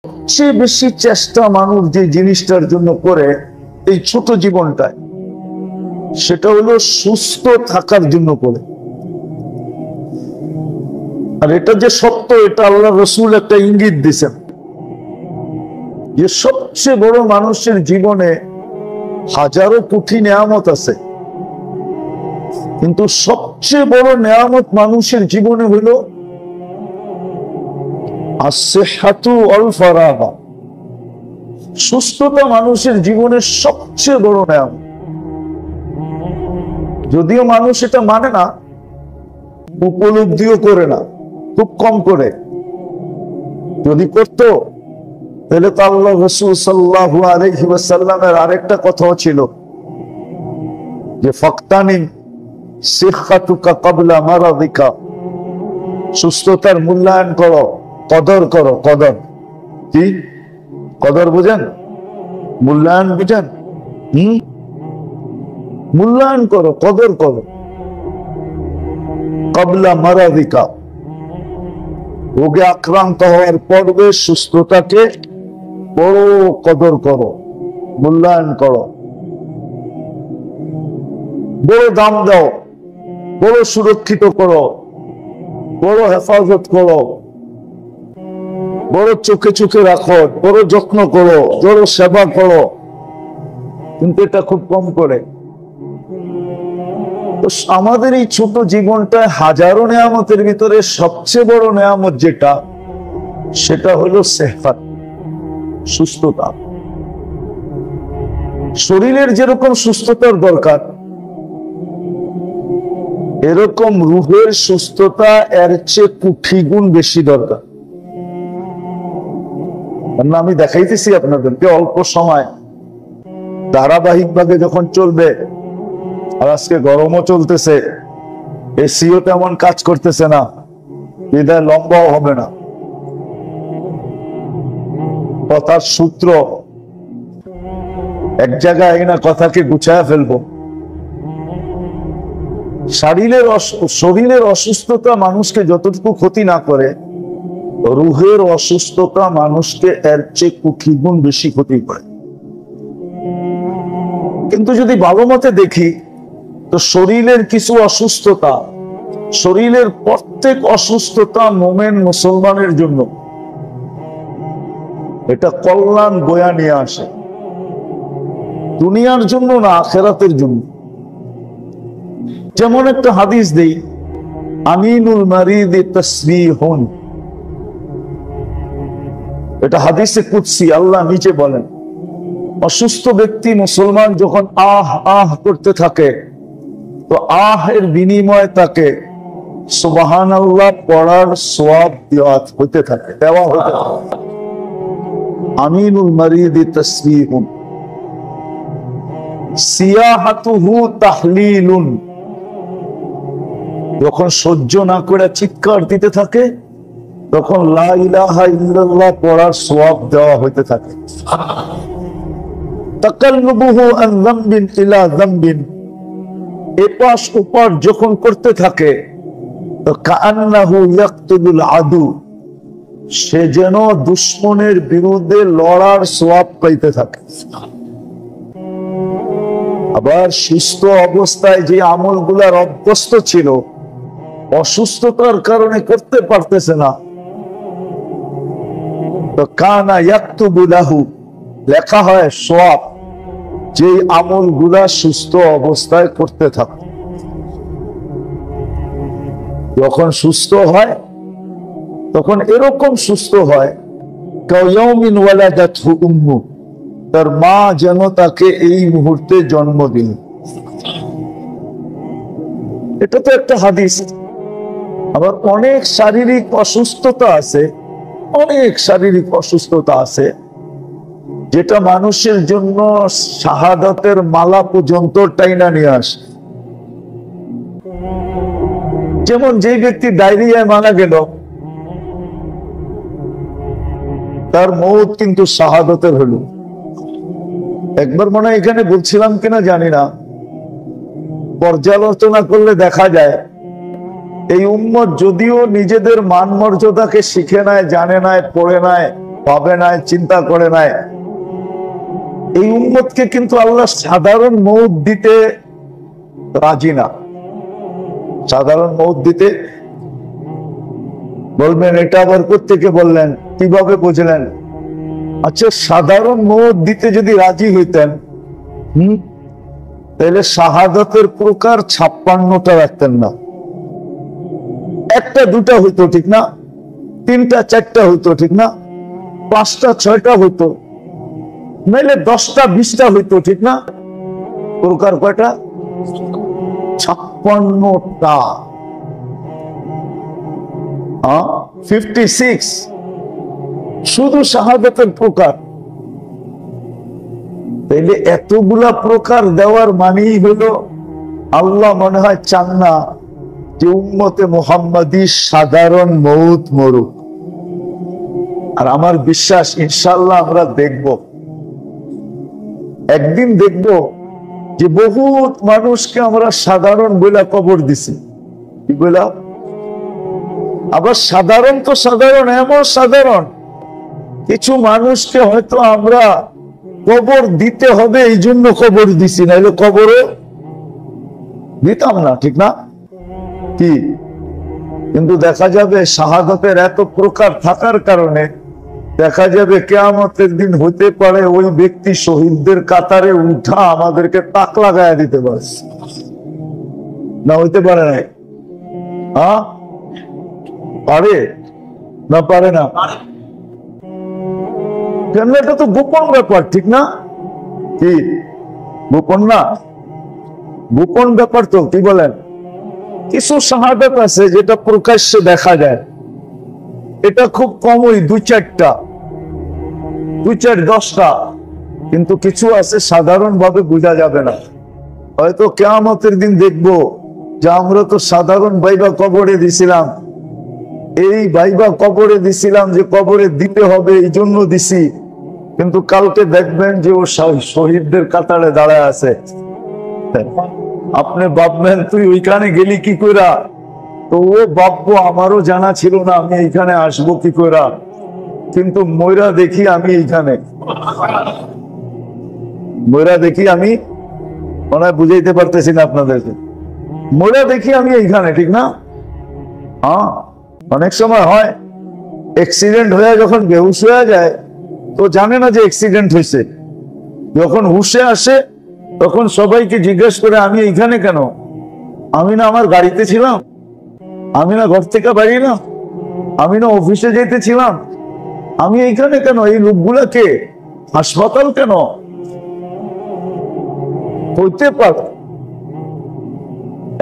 সবচেয়ে বেশি চেষ্টা মানুষ যে জিনিসটার জন্য করে এই ছোট জীবনটায়, সেটা হলো সুস্থ থাকার জন্য করে। আর এটা যে সত্য, এটা আল্লাহ রসুল একটা ইঙ্গিত দিয়েছেন যে সবচেয়ে বড় মানুষের জীবনে হাজারো কোটি নেয়ামত আছে, কিন্তু সবচেয়ে বড় নেয়ামত মানুষের জীবনে হইল আসিহাতু ওয়াল ফারাগা। সুস্থতা মানুষের জীবনের সবচেয়ে বড় নেয়ামত। যদিও মানুষ এটা মানে না, উপলব্ধিও করে না, খুব কম করে। যদি করত তাহলে তো আল্লাহ রাসূল সাল্লাল্লাহু আলাইহি ওয়াসাল্লামের আরেকটা কথাও ছিল যে ফাক্তানিম সিহাতুকা ক্বাবলা মারাদিকা, সুস্থতার মূল্যায়ন করো, কদর করো। কদর কি? কদর বুঝেন? মূল্যায়ন বুঝেন? মূল্যায়ন করো, কদর করো। ক্বাবলা মারাদিকা, রোগে আক্রান্ত হওয়ার পূর্বে সুস্থতাকে বড় কদর করো, মূল্যায়ন করো, বড় দাম দাও, বড় সুরক্ষিত করো, বড় হেফাজত করো, বড় চোখে চোখে রাখো, বড় যত্ন করো, বড় সেবা করো। কিন্তু এটা খুব কম করে। তো আমাদের এই ছোট জীবনটায় হাজারো নেয়ামতের ভিতরে সবচেয়ে বড় নেয়ামত যেটা, সেটা হলো সেহত, সুস্থতা। শরীরের যেরকম সুস্থতার দরকার, এরকম রূহের সুস্থতা এর চেয়ে কোটি গুণ বেশি দরকার। আমি দেখাইতেছি আপনাদেরকে অল্প সময় ধারাবাহিক ভাবে যখন চলবে, আর আজকে গরমও চলতেছে, এসিও তেমন কাজ করতেছে না, বিদায় লম্বাও হবে না। কথার সূত্র এক জায়গায় না, কথাকে গুছায় ফেলবো। শরীরের অসুস্থতা মানুষকে যতটুকু ক্ষতি না করে, রূহের অসুস্থতা মানুষকে এর চেয়ে কোটি গুণ বেশি ক্ষতি করে। কিন্তু যদি ভালো মতে দেখি, তো শরীরের কিছু অসুস্থতা, শরীরের প্রত্যেক অসুস্থতা মোমেন মুসলমানের জন্য এটা কল্যাণ বয়া নিয়ে আসে, দুনিয়ার জন্য না, আখিরাতের জন্য। যেমন একটা হাদিস দেই, আমিনুল মারিদি তাসবিহুন, এটা হাদিসে কুদসি, আল্লাহ নিচে বলেন, অসুস্থ ব্যক্তি মুসলমান যখন আহ আহ করতে থাকে, তো আহ এর বিনিময়ে তাকে সুবহানাল্লাহ পড়ার সওয়াব দেওয়া হতে থাকে। আমিনুল মারিদি তাসবিহুন সিয়াহাতুহু তাহলিলুন, যখন সহ্য না করে চিৎকার দিতে থাকে, তখন লা ইলাহা ইল্লাল্লাহ পড়ার সওয়াব দেওয়া হতে থাকে। তাকাল্লুবুহু আন যামবিন ইলা যামবিন, এপাশ ওপাশ যখন করতে থাকে, তো কাআন্নাহু ইয়াকতুলুল আদু, সে যেন দুশমনের বিরুদ্ধে লড়ার সওয়াব পাইতে থাকে। আবার সুস্থ অবস্থায় যে আমলগুলার অভ্যস্ত ছিল, অসুস্থতার কারণে করতে পারতেছে না, তো কানা ইয়াকতুবু লাহু, লেখা হয় সওয়াব, যে আমলগুলা সুস্থ অবস্থায় করতে থাকে। যখন সুস্থ হয়, তখন এরকম সুস্থ হয়, কায়াউমিন ওয়ালাদাতহু উম্মু, তার মা যেন তাকে এই মুহূর্তে জন্ম দিল। এটা তো একটা হাদিস। আবার অনেক শারীরিক অসুস্থতা আছে, অনেক শারীরিক অসুস্থতা আছে যেটা মানুষের জন্য শাহাদাতের মালা পর্যন্ত টাইনা নিয়ে আসে। যেমন যে ব্যক্তি ডায়রিয়ায় মারা গেল, তার মৌত কিন্তু শাহাদাতের হলো। একবার মনে হয় এখানে বলছিলাম কিনা জানি না, পর্যালোচনা করলে দেখা যায় এই উম্মত যদিও নিজেদের মান মর্যাদাকে শিখে নেয়, জানে না, পড়ে নেয়, ভাবে নাই, চিন্তা করে নাই। এই উম্মতকে কিন্তু আল্লাহ সাধারণ মউত দিতে রাজি না। সাধারণ মউত দিতে বলবেন, এটা আবার কোত্থেকে বললেন, কিভাবে বুঝলেন? আচ্ছা, সাধারণ মউত দিতে যদি রাজি হইতেন, তাহলে শাহাদাতের প্রকার 56টা রাখতেন না, একটা দুটা হইতো, ঠিক না? তিনটা চারটা হইতো, ঠিক না? পাঁচটা ছয়টা হইতো, নাইলে 10টা 20টা হইতো, ঠিক না? প্রকার কয়টা? 56টা। 56 শুধু শাহাদাতের প্রকার। তাইলে এতগুলা প্রকার দেওয়ার মানেই হলো আল্লাহ মনে হয় চান না যে উম্মতে মুহাম্মাদী সাধারণ মউত মরুক। আর আমার বিশ্বাস, ইনশাআল্লাহ আমরা দেখব, একদিন দেখব যে বহুত মানুষকে আমরা সাধারণ বইলা কবর দিছি। কি বইলা? আবার সাধারণ তো সাধারণ, এমন সাধারণ কিছু মানুষকে হয়তো আমরা কবর দিতে হবে এই জন্য কবর দিছি, নাইলে কবরও দিতাম না, ঠিক না? কি কিন্তু দেখা যাবে শাহাদাতের এত প্রকার থাকার কারণে দেখা যাবে কিয়ামতের দিন হতে পারে ওই ব্যক্তি শহীদদের কাতারে উঠা আমাদেরকে তাক লাগায় দিতে পারে, না হইতে পারে না? হ্যাঁ, পারে না? পারে না কেন? এটা তো গোপন ব্যাপার, ঠিক না? কি গোপন না? গোপন ব্যাপার তো, কি বলেন? কিছু শাহাদাত আছে যেটা প্রকাশ্যে দেখা যায়, এটা খুব কমই, 2-4টা, 2-4-10টা, কিন্তু কিছু আছে সাধারণ ভাবে বোঝা যাবে না। হয়তো কিয়ামতের দিন দেখবো যে আমরা তো সাধারণ ভাইবা কবরে দিছিলাম, এই ভাইবা কবরে দিছিলাম যে কবরে দিতে হবে এই জন্য দিছি, কিন্তু কালকে দেখবেন যে ও শহীদদের কাতারে দাঁড়ায় আছে। আপনি ভাববেন তুই ওইখানে গেলি কি কইরা? তো ও ভাববো আমারও জানা ছিল না আমি এইখানে আসবো কি কইরা, কিন্তু ময়রা দেখি আমি এইখানে, ময়রা দেখি আমি, মনে হয় বুঝাইতে পারতেছি না আপনাদেরকে, ময়রা দেখি আমি এইখানে, ঠিক না? হ্যাঁ, অনেক সময় হয় অ্যাক্সিডেন্ট হয়ে যখন বেহুশ হয়ে যায় তো জানে না যে অ্যাক্সিডেন্ট হয়েছে, যখন হুশে আসে তখন সবাইকে জিজ্ঞেস করে আমি এইখানে কেন? আমি না আমার গাড়িতে ছিলাম, আমি না ঘর থেকে বেরিয়েলাম, আমি না অফিসে যেতেছিলাম, আমি এইখানে কেন? এই লোকগুলা কে? হাসপাতাল কেন? হইতে পারে।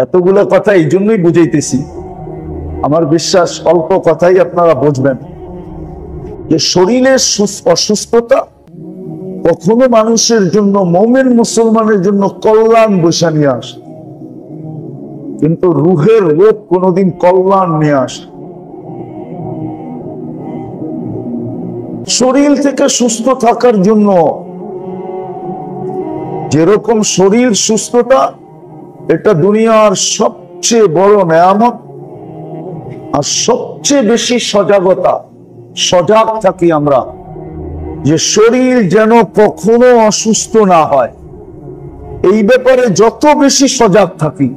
এতগুলো কথা এই জন্যই বুঝাইতেছি, আমার বিশ্বাস অল্প কথাই আপনারা বুঝবেন যে শরীরের অসুস্থতা কখনো মানুষের জন্য, মুমিন মুসলমানের জন্য কল্যাণ বসে নিয়ে আসে, কিন্তু রুহের রোগ কোনোদিন কল্যাণ নিয়ে আসে। শরীর থেকে সুস্থ থাকার জন্য যেরকম শরীর সুস্থতা, এটা দুনিয়ার সবচেয়ে বড় নেয়ামত, আর সবচেয়ে বেশি সজাগতা, সজাগ থাকি আমরা যে শরীর যেন কখনো অসুস্থ না হয়। এই ব্যাপারে যত বেশি সজাগ থাকি,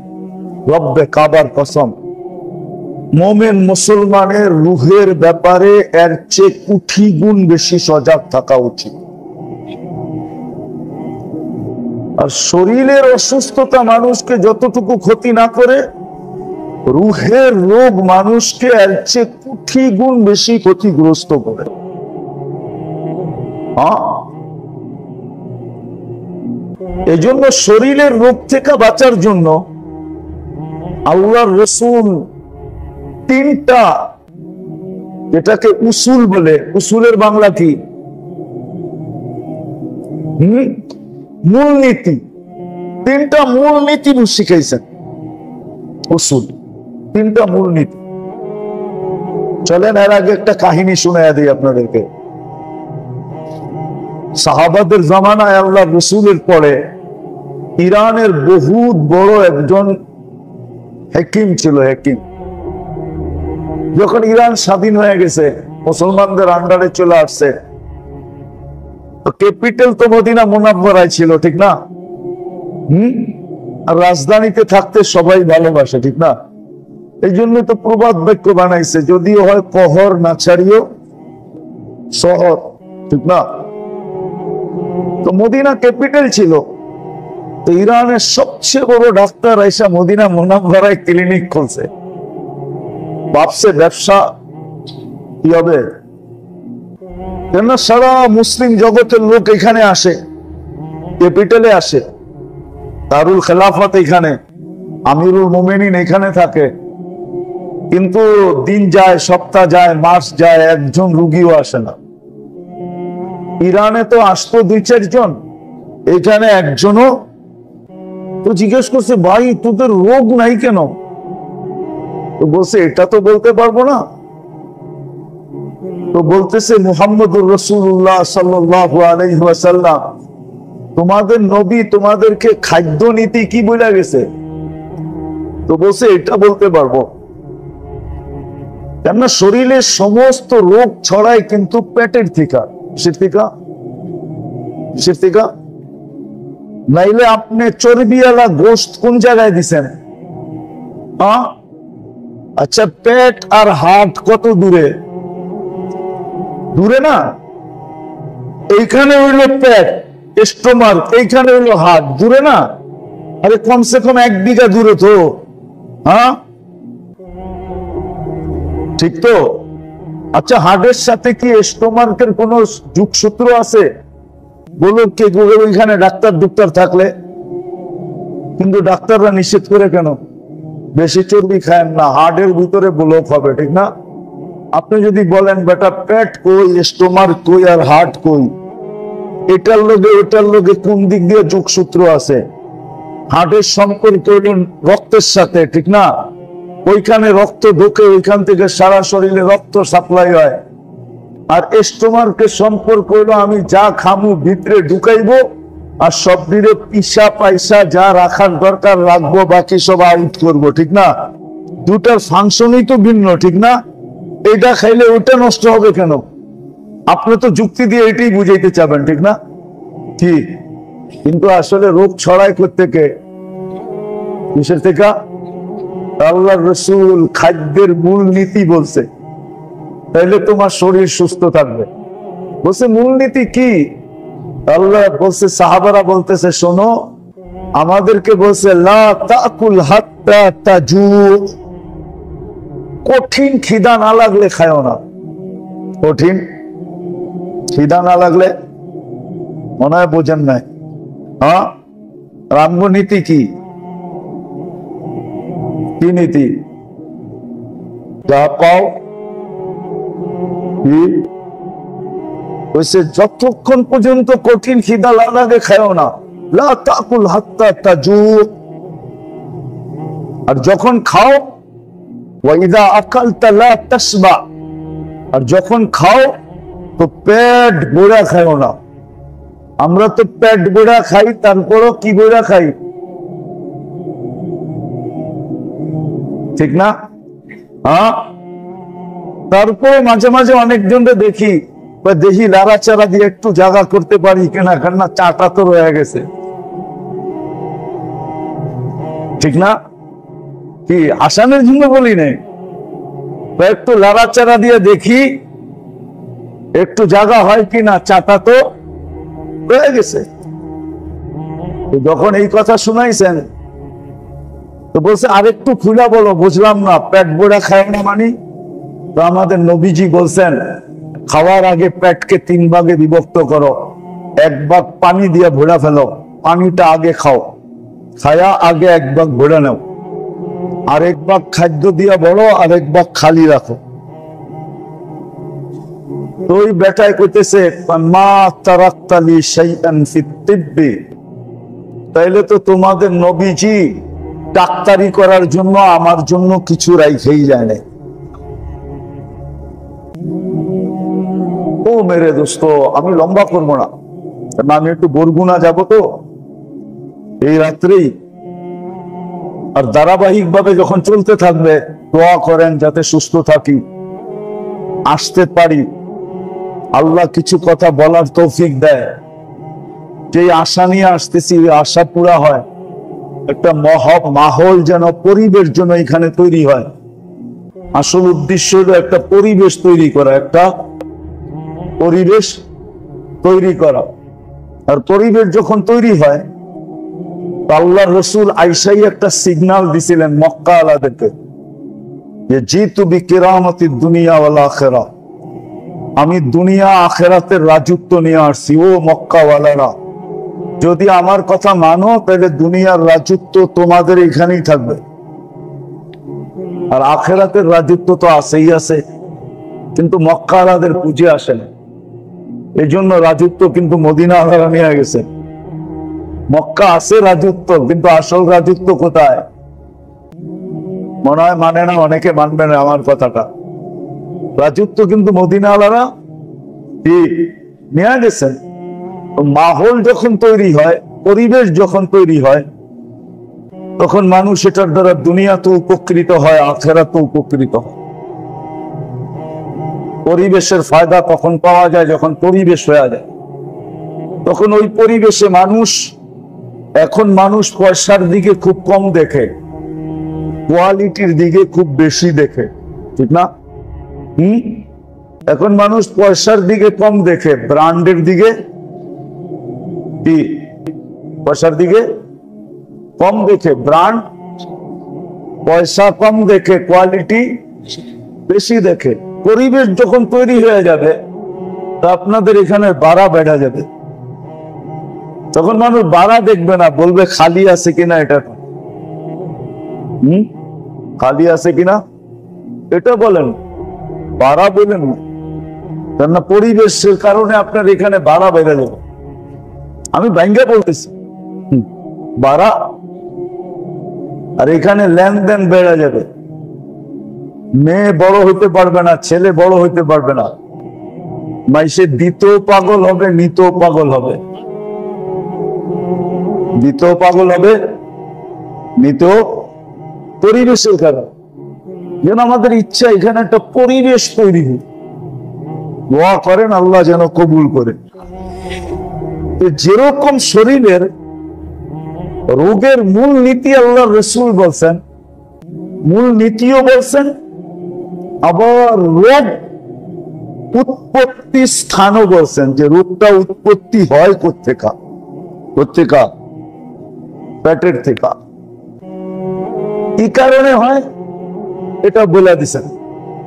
রব্বে কাবার কসম, মুমিন মুসলমানের রুহের ব্যাপারে এর চেয়ে কোটি গুণ বেশি সজাগ থাকা উচিত। আর শরীরের অসুস্থতা মানুষকে যতটুকু ক্ষতি না করে, রুহের রোগ মানুষকে এর চেয়ে কোটি গুণ বেশি ক্ষতিগ্রস্ত করে। এজন্য শরীরের রোগ থেকে বাঁচার জন্য আল্লাহর রাসূল 3টা, যেটাকে উসুল বলে, উসুলের বাংলা কি? মূলনীতি। 3টা মূলনীতি শিখাইছেন। উসুল 3টা মূলনীতি। চলেন এর আগে একটা কাহিনী শুনাইয়া দিই আপনাদেরকে। সাহাবাদের জামানায় আল্লাহর রাসূলের পরে ইরানের বহুত বড় একজন হাকিম ছিল। হাকিম, যখন ইরান স্বাধীন হয়ে গেছে মুসলমানদের আন্ডারে চলে আসছে। তো ক্যাপিটাল তো মদিনা মুনাওয়ারায় ছিল, ঠিক না? আর রাজধানীতে থাকতে সবাই ভালোবাসে, ঠিক না? এই জন্য তো প্রবাদ বাক্য বানাইছে, যদিও হয় কহর না ছাড়িও শহর, ঠিক না? তো মদিনা ক্যাপিটাল ছিল। তো ইরানের সবচেয়ে বড় ডাক্তার আইসা মদিনা মুনাওয়ারায় ক্লিনিক খুলছে। ভাবছে ব্যবসা কি হবে, কেন সারা মুসলিম জগতের লোক এখানে আসে, ক্যাপিটালে আসে। দারুল খেলাফত এখানে, আমিরুল মোমেনিন এখানে থাকে। কিন্তু দিন যায়, সপ্তাহ যায়, মাস যায়, একজন রুগীও আসে না। ইরানে তো আসতো 2-4 জন, এখানে একজনও। তো জিজ্ঞেস করছে, ভাই তোদের রোগ নাই কেন? তো বলছে এটা তো বলতে পারবো না। তো বলতেছে মুহাম্মদুর রাসূলুল্লাহ সাল্লাল্লাহু আলাইহি ওয়াসাল্লাম, তোমাদের নবী তোমাদেরকে খাদ্য নীতি কি বলে গেছে? তো বলছে এটা বলতে পারবো। কেননা শরীরের সমস্ত রোগ ছড়ায় কিন্তু পেটের থেকে। কিসের থেকে? নাইলে আপনি চর্বিওয়ালা গোশত কোন জায়গায় দিছেন? আচ্ছা, পেট আর হার্ট কত দূরে? দূরে না? এইখানে হইলো পেট, স্টোমাক, এইখানে হইলো হার্ট, দূরে না? আরে কমসে কম 1 বিঘা দূরে তো। ঠিক তো? আচ্ছা, হার্টের সাথে কি স্টোমাকের কোন যোগসূত্র আছে? বলো কে ওইখানে ডাক্তার থাকলে? কিন্তু ডাক্তাররা নিষেধ করে কেন? বেশি চর্বি খায় না, হার্টের ভিতরে ব্লক হবে, ঠিক না? আপনি যদি বলেন বেটা পেট কই, স্টোমাক কই আর হার্ট কই, এটার লগে কোন দিক দিয়ে যোগসূত্র আছে? হার্টের সম্পর্ক রক্তের সাথে, ঠিক না? ওইখানে রক্ত ঢোকে, ওইখান থেকে সারা শরীরে রক্ত সাপ্লাই হয়। আর স্টোমাকের সম্পর্ক হলো আমি যা খামু ভিতরে ঢুকাইবো, আর সব দিলে পিসা পয়সা যা রাখার দরকার রাখবো, বাকি সব আউট করবো, ঠিক না? দুটার ফাংশনই তো ভিন্ন, ঠিক না? এটা খাইলে ওটা নষ্ট হবে কেন? আপনি তো যুক্তি দিয়ে এটাই বুঝাইতে চাবেন, ঠিক না? ঠিক। কিন্তু আসলে রোগ ছড়ায় কোত্থেকে? কিসের থেকে? আল্লাহর রাসূল খাদ্যের মূল নীতি বলছে, তাইলে তোমার শরীর সুস্থ থাকবে। বলছে মূলনীতি কি? আল্লাহ বলছে, সাহাবারা বলতেছে শোনো, আমাদেরকে বলছে লা তাকুল হাত্তা তাজু, কঠিন খিদা না লাগলে খায়ও না। কঠিন খিদা না লাগলে, মনে হয় বোঝেন নাই। রামনীতি কি? কি নীতি? যা পাও যতক্ষণ পর্যন্ত কঠিন খিদা লাগে খায়ও না। লা তাকুল হাত্তা তাজু। আর যখন খাও, ওয়াইদা আকালতা লা তাশবা, আর যখন খাও তো পেট ভরা খায়ও না। আমরা তো পেট ভরা খাই, তারপরও কি ভরা খাই, ঠিক না? তারপরে মাঝে মাঝে অনেকজনকে দেখি লাড়াচাড়া দিয়ে একটু জায়গা করতে পারি কিনা, কেননা চাটা তো রয়ে গেছে, ঠিক না? কি আসানের জন্য বলি নাই, একটু লাড়াচাড়া দিয়ে দেখি একটু জায়গা হয় কিনা, চাটা তো রয়ে গেছে। যখন এই কথা শুনাইছেন তো বলছে আরেকটু খুলা বলো, বুঝলাম না, পেট ভরা খায় না মানে? তো আমাদের নবীজি বলছেন, খাওয়ার আগে পেটকে 3 ভাগে বিভক্ত করো, 1 ভাগ পানি দিয়ে ভরা ফেলো, পানিটা আগে খাও, খায়া আগে 1 ভাগ ভরে নাও, আর 1 ভাগ খাদ্য দিয়ে বড়, আর 1 ভাগ খালি রাখো। তো ওই বেটায় কইতেছে মা তারাক্তালি শাইআন ফিত তিব্বি, তাইলে তো তোমাদের নবীজি ডাক্তারি করার জন্য আমার জন্য কিছু রাইখেই যায় না। ও মেরে দোস্ত, আমি লম্বা করবো না, আমি একটু বরগুনা যাব তো এই রাত্রেই, আর ধারাবাহিক ভাবে যখন চলতে থাকবে, দোয়া করেন যাতে সুস্থ থাকি। আসতে পারি, আল্লাহ কিছু কথা বলার তৌফিক দেয়, যে আশা নিয়ে আসতেছি আশা পুরা হয়, একটা মাহল যেন পরিবেশ যেন এখানে তৈরি হয়। আসল উদ্দেশ্য হলো একটা পরিবেশ তৈরি করা, একটা পরিবেশ তৈরি করা। আর পরিবেশ যখন তৈরি হয়, আল্লাহর রাসূল আয়েশাই একটা সিগন্যাল দিছিলেন মক্কা ওয়ালাদেরকে, যে জিতু বিকিরামাতিদ দুনিয়া ওয়াল আখিরাহ, আমি দুনিয়া আখিরাতের রাজত্ব নিয়ে আসছি। ও মক্কা ওয়ালারা, যদি আমার কথা মানো তাহলে দুনিয়ার রাজত্ব তোমাদের এখানেই থাকবে, আর আখিরাতের রাজত্ব তো আছেই আছে, কিন্তু মক্কা ওয়ালাদের পুঁজি আসে না। এই জন্য রাজত্ব কিন্তু মদিনা ওয়ালারা নিয়ে গেছে। মক্কা আছে রাজত্ব, কিন্তু আসল রাজত্ব কোথায়? মনে হয় মানে না, অনেকে মানবে না আমার কথাটা। রাজত্ব কিন্তু মদিনা ওয়ালারা নিয়ে গেছেন। মাহল যখন তৈরি হয়, পরিবেশ যখন তৈরি হয়, তখন মানুষ এটার দ্বারা দুনিয়াতে উপকৃত হয়, আখিরাতে উপকৃত হয়। পরিবেশের ফায়দা তখন পাওয়া যায় যখন পরিবেশ হয়ে যায়। তখন ওই পরিবেশে মানুষ, এখন মানুষ পয়সার দিকে খুব কম দেখে, কোয়ালিটির দিকে খুব বেশি দেখে, ঠিক না? এখন মানুষ পয়সার দিকে কম দেখে, ব্র্যান্ডের দিকে, পয়সার দিকে কম দেখে, ব্র্যান্ড, পয়সা কম দেখে, কোয়ালিটি বেশি দেখে। পরিবেশ যখন তৈরি হয়ে যাবে, তা আপনাদের এখানে বাড়া বেড়া যাবে। তখন মানুষ বাড়া দেখবে না, বলবে খালি আছে কিনা, এটা খালি আছে কিনা এটা বলেন, বাড়া বলেন না। কেননা পরিবেশের কারণে আপনার এখানে বাড়া বেড়ে যাবে। আমি ব্যাংকে বলতেছি বাড়া, আর এখানে লেনদেন বেড়ে যাবে। মেয়ে বড় হইতে পারবে না, ছেলে বড় হইতে পারবে না, মাইসে দিতেও পাগল হবে, নিতেও পাগল হবে। দিতেও পাগল হবে, নিতেও। পরিবেশের কারণ যেন আমাদের ইচ্ছা এখানে একটা পরিবেশ তৈরি হোক। দোয়া করেন আল্লাহ যেন কবুল করে। যেরকম শরীরের রোগের মূল নীতি আল্লাহর রাসূল বলছেন, মূল নীতিও বলছেন, আবার রোগ উৎপত্তি স্থানও বলছেন, যে রোগটা উৎপত্তি হয় কোত্থেকা, কোত্থেকা? পেটের থেকে। কি কারণে হয় এটা বলে দিছেন,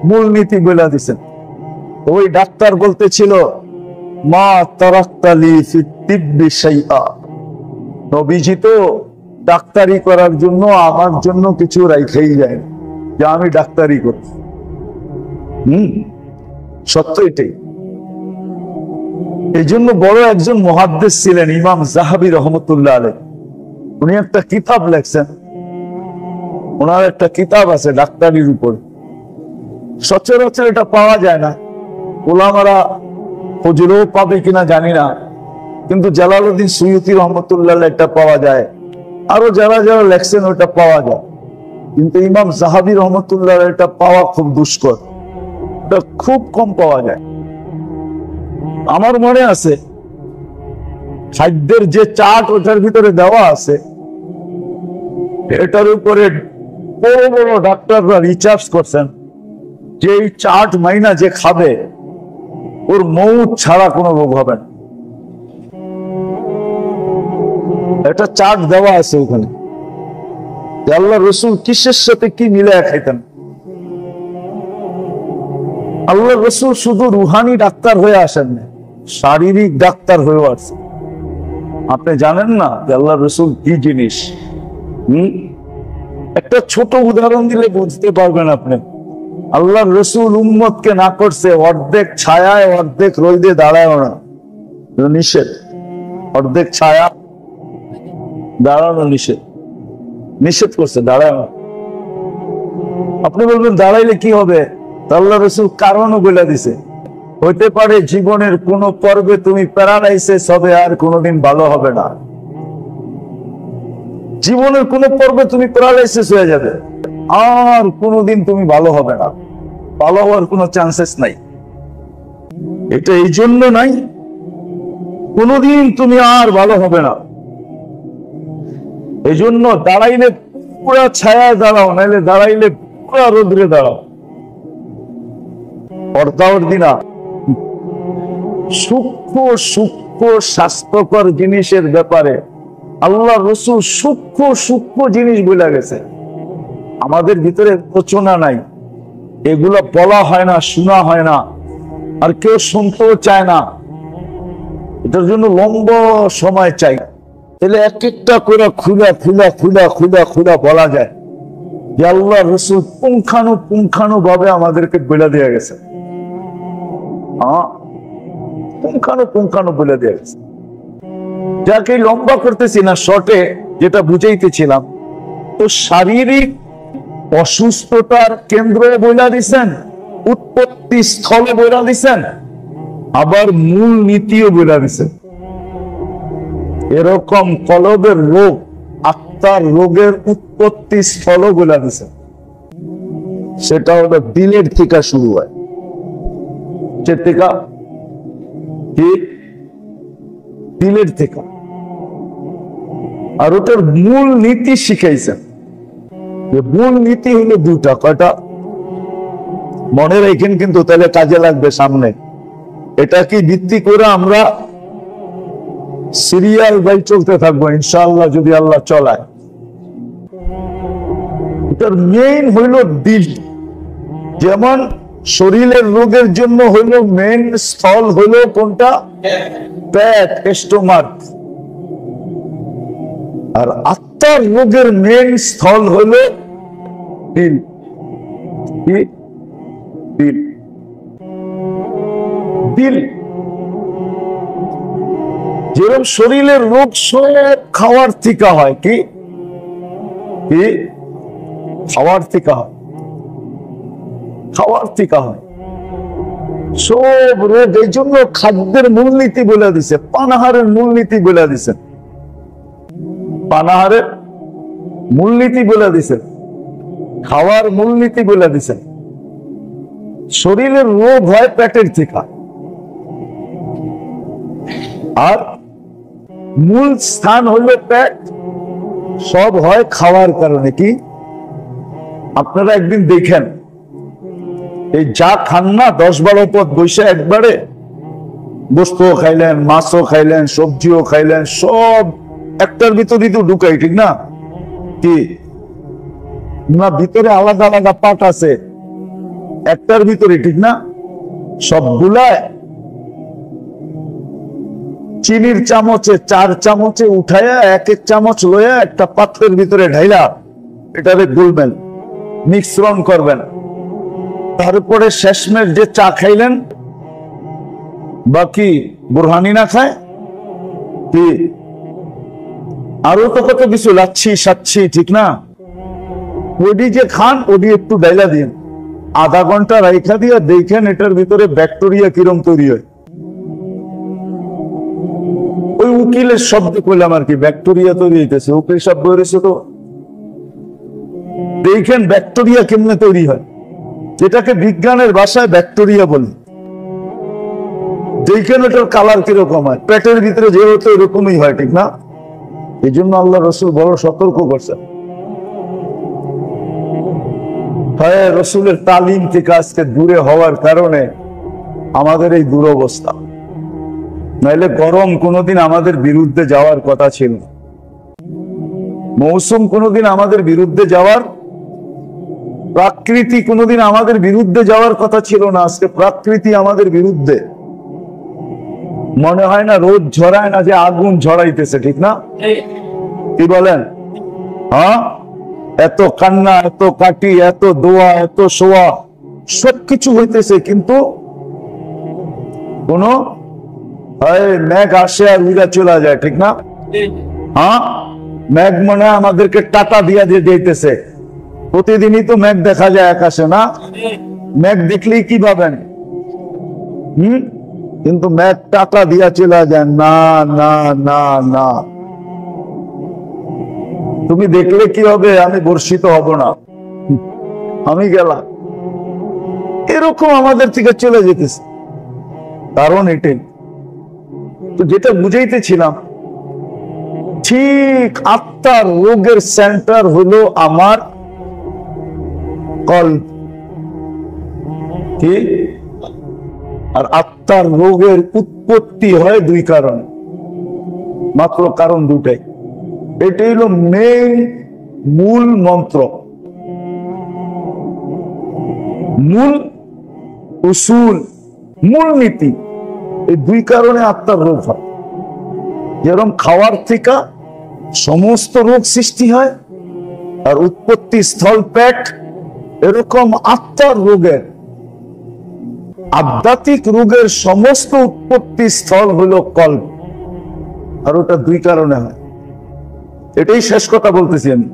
মূল নীতি বলে দিছেন। ওই ডাক্তার বলতেছিল, মা তারাক্তালি ফি তিব্বি শাইআ, নবীজি তো ডাক্তারি করার জন্য আমার জন্য কিছু রাইখেই যায়, যে আমি ডাক্তারি করি। সত্য এটাই। এই জন্য বড় একজন মুহাদ্দিস ছিলেন ইমাম যাহাবী রাহমাতুল্লাহ আলাইহি, উনি একটা কিতাব লেখছেন। ওনার একটা কিতাব আছে ডাক্তারির উপর, সচরাচর এটা পাওয়া যায় না, ওলামারা হুজুরও পাবে কিনা জানি না, কিন্তু জালালউদ্দিন সুয়ুতী রহমতুল্লাহ এটা পাওয়া যায়, আরো যারা যারা লেখছেন ওটা পাওয়া যায়। কিন্তু ইমাম যাহাবী রহমতুল্লাহ এটা পাওয়া খুব দুষ্কর, এটা খুব কম পাওয়া যায়। আমার মনে আছে খাদ্যের যে চার্ট ওটার ভিতরে দেওয়া আছে, এটার উপরে বড় বড় ডাক্তাররা রিসার্চ করছেন যে এই চার্ট মাইনা যে খাবে ওর মৌত ছাড়া কোনো রোগ হবে না। এটা চার্ট দেওয়া আছে ওখানে। আল্লাহর রাসূল কিসের সাথে কি মিলে খাইতেন? আল্লাহর রাসূল শুধু রুহানি ডাক্তার হয়ে আসেন না, শারীরিক ডাক্তার হয়েও আসছেন। আপনি জানেন না যে আল্লাহর রাসূল কি জিনিস? একটা ছোট উদাহরণ দিলে বুঝতে পারবেন আপনি। আল্লাহর রাসূল উম্মতকে না করছে অর্ধেক ছায়ায় অর্ধেক রোদে দাঁড়ায় না, নিষেধ। অর্ধেক ছায়া দাঁড়ানো নিষেধ, নিষেধ করছে দাঁড়ায় না। আপনি বলবেন দাঁড়াইলে কি হবে? আল্লাহর রাসূল কারণও বলে দিছে, হইতে পারে জীবনের কোন পর্বে তুমি প্যারালাইসিস হবে আর কোনোদিন ভালো হবে না। জীবনের কোন পর্বে তুমি প্যারালাইসিস হয়ে যাবে আর কোনোদিন তুমি ভালো হবে না, ভালো হওয়ার কোনো চান্সেস নাই। এটা এই জন্য নাই, কোনদিন তুমি আর ভালো হবে না। এই জন্য দাঁড়াইলে পুরা ছায়া দাঁড়াও, নাইলে দাঁড়াইলে পুরা রোদ্রে দাঁড়াও। দিনা সূক্ষ্ম সূক্ষ্ম স্বাস্থ্যকর জিনিসের ব্যাপারে আল্লাহ রসুল সূক্ষ্ম সূক্ষ্ম জিনিস বলে গেছে। আমাদের ভিতরে রচনা নাই, এগুলো বলা হয় না, শোনা হয় না, আর কেউ শুনতেও চায় না। এটার জন্য লম্বা সময় চাই। তাহলে এক একটা করে খুলা খুলা খুলা খুলা খুলা বলা যায় যে আল্লাহ রসুল পুঙ্খানু ভাবে আমাদেরকে বলে দেয়া গেছে। পুঙ্খানু বলে দেয়া গেছে। যাকে লম্বা করতেছি না, শর্টে যেটা বুঝাইতেছিলাম, তো শারীরিক অসুস্থতার কেন্দ্র বইলা দিছেন, উৎপত্তি স্থল বইলা দিছেন, আবার মূল নীতিও বইলা দিছেন। এরকম কলবের রোগ, আত্মার রোগের উৎপত্তি স্থল বইলা দিছেন। সেটা হলো দিলের থেকে শুরু হয়। দিলের থেকে। আর ওটার মূল নীতি শিখাইছেন। মূল নীতি হলো দুটা। কয়টা? মনে রাখেন, কিন্তু তাহলে কাজে লাগবে সামনে। এটা কি ভিত্তি করে আমরা সিরিয়াল বাই চলতে থাকবো ইনশাআল্লাহ, যদি আল্লাহ চলায়। এটার মেইন হইল দিল। যেমন শরীরের রোগের জন্য হইল মেইন স্থল হইল কোনটা? পেট, স্টোমাক। আর আত্মার রোগের মেইন স্থল হইল দিল। দিল দিল। যেরকম শরীরের রোগ সব খাওয়ার থেকে হয়। কি খাওয়ার থেকে হয়, খাওয়ার থেকে হয় সব রোগ। এই জন্য খাদ্যের মূলনীতি বলে দিছে, পানাহারের মূলনীতি বলে দিছে, পানাহারের মূলনীতি বলে দিছে, খাওয়ার মূলনীতি বলে দিছে। শরীরের রোগ হয় পেটের থেকে, আর মূল স্থান হলো পেট। সব হয় খাওয়ার কারণে। কি আপনারা একদিন দেখেন, এই যা খান না 10-12 পদ বৈশা একবারে, গোস্তও খাইলেন, মাছও খাইলেন, সবজিও খাইলেন, সব একটার ভিতরে তো ঢুকাই, ঠিক না? কি না, ভিতরে আলাদা আলাদা পাট আছে একটার ভিতরে, ঠিক না? সবগুলা চিনির চামচে 4 চামচে উঠায়া এক এক চামচ লইয়া একটা পাত্রের ভিতরে ঢাইলা এটারে গুলবেন, মিশ্রণ করবেন। তারপরে শেষমেশ যে চা খাইলেন, বাকি বুরহানি না খায় কি, আরো তো কত কিছু লাচ্ছি সাচ্ছি, ঠিক না? ওডি যে খান, ওডি একটু ডাইলা দিন, আধা ঘন্টা রাইখা দিয়া দেখেন এটার ভিতরে ব্যাকটেরিয়া কিরম তৈরি হয়। ওই উকিলের শব্দ করলাম আর কি, ব্যাকটেরিয়া তৈরি হইতেছে, উকিল শব্দ হয়েছে। তো দেখেন ব্যাকটেরিয়া কেমনে তৈরি হয়, যেটাকে বিজ্ঞানের ভাষায় ব্যাকটেরিয়া বলে। দেখেন ওটার কালার কিরকম হয়, পেটের ভিতরে যে হতো এরকমই হয়, ঠিক না? এই জন্য আল্লাহ রসুল বড় সতর্ক করছেন। রসুলের তালিম থেকে আজকে দূরে হওয়ার কারণে আমাদের এই দুরবস্থা। নাইলে গরম কোনোদিন আমাদের বিরুদ্ধে যাওয়ার কথা ছিল, মৌসুম কোনোদিন আমাদের বিরুদ্ধে যাওয়ার, প্রকৃতি কোনোদিন আমাদের বিরুদ্ধে যাওয়ার কথা ছিল না। আজকে প্রকৃতি আমাদের বিরুদ্ধে। মনে হয় না রোদ ঝরায় না, যে আগুন ঝরাইতেছে, ঠিক না? কি বলেন? হ্যাঁ, এত কান্না, এত কাটি, এত দোয়া, এত শোয়া, সবকিছু হইতেছে, কিন্তু কোন মেঘ আসে আর উড়া চলে যায়, ঠিক না? হ্যাঁ, মেঘ মনে হয় আমাদেরকে টাটা দিয়া দিয়ে দিতেছে। প্রতিদিনই তো মেঘ দেখা যায় আকাশে, না? মেঘ দেখলেই কি ভাবেন? কিন্তু মেঘ টাটা দিয়া চলে যায়। না না না না, তুমি দেখলে কি হবে? আমি বর্ষিত হব না, আমি গেলাম। এরকম আমাদের থেকে চলে যেতেছে। কারণ এটাই। তো যেটা বুঝাইতেছিলাম, ঠিক আত্মার রোগের সেন্টার হলো আমার কল্প, কি? আর আত্মার রোগের উৎপত্তি হয় দুই কারণে, মাত্র কারণ দুটাই। এটাই হলো মেইন মূল মন্ত্র, মূল উসুল, মূল নীতি। এই দুই কারণে আত্মার রোগ হয়। যেরকম খাওয়ার থেকে সমস্ত রোগ সৃষ্টি হয় আর উৎপত্তি স্থল পেট, এরকম আত্মার রোগের, আধ্যাত্মিক রোগের সমস্ত উৎপত্তি স্থল হলো কল্প। আর ওটা দুই কারণে হয়। এটাই শেষ কথা বলতেছি আমি,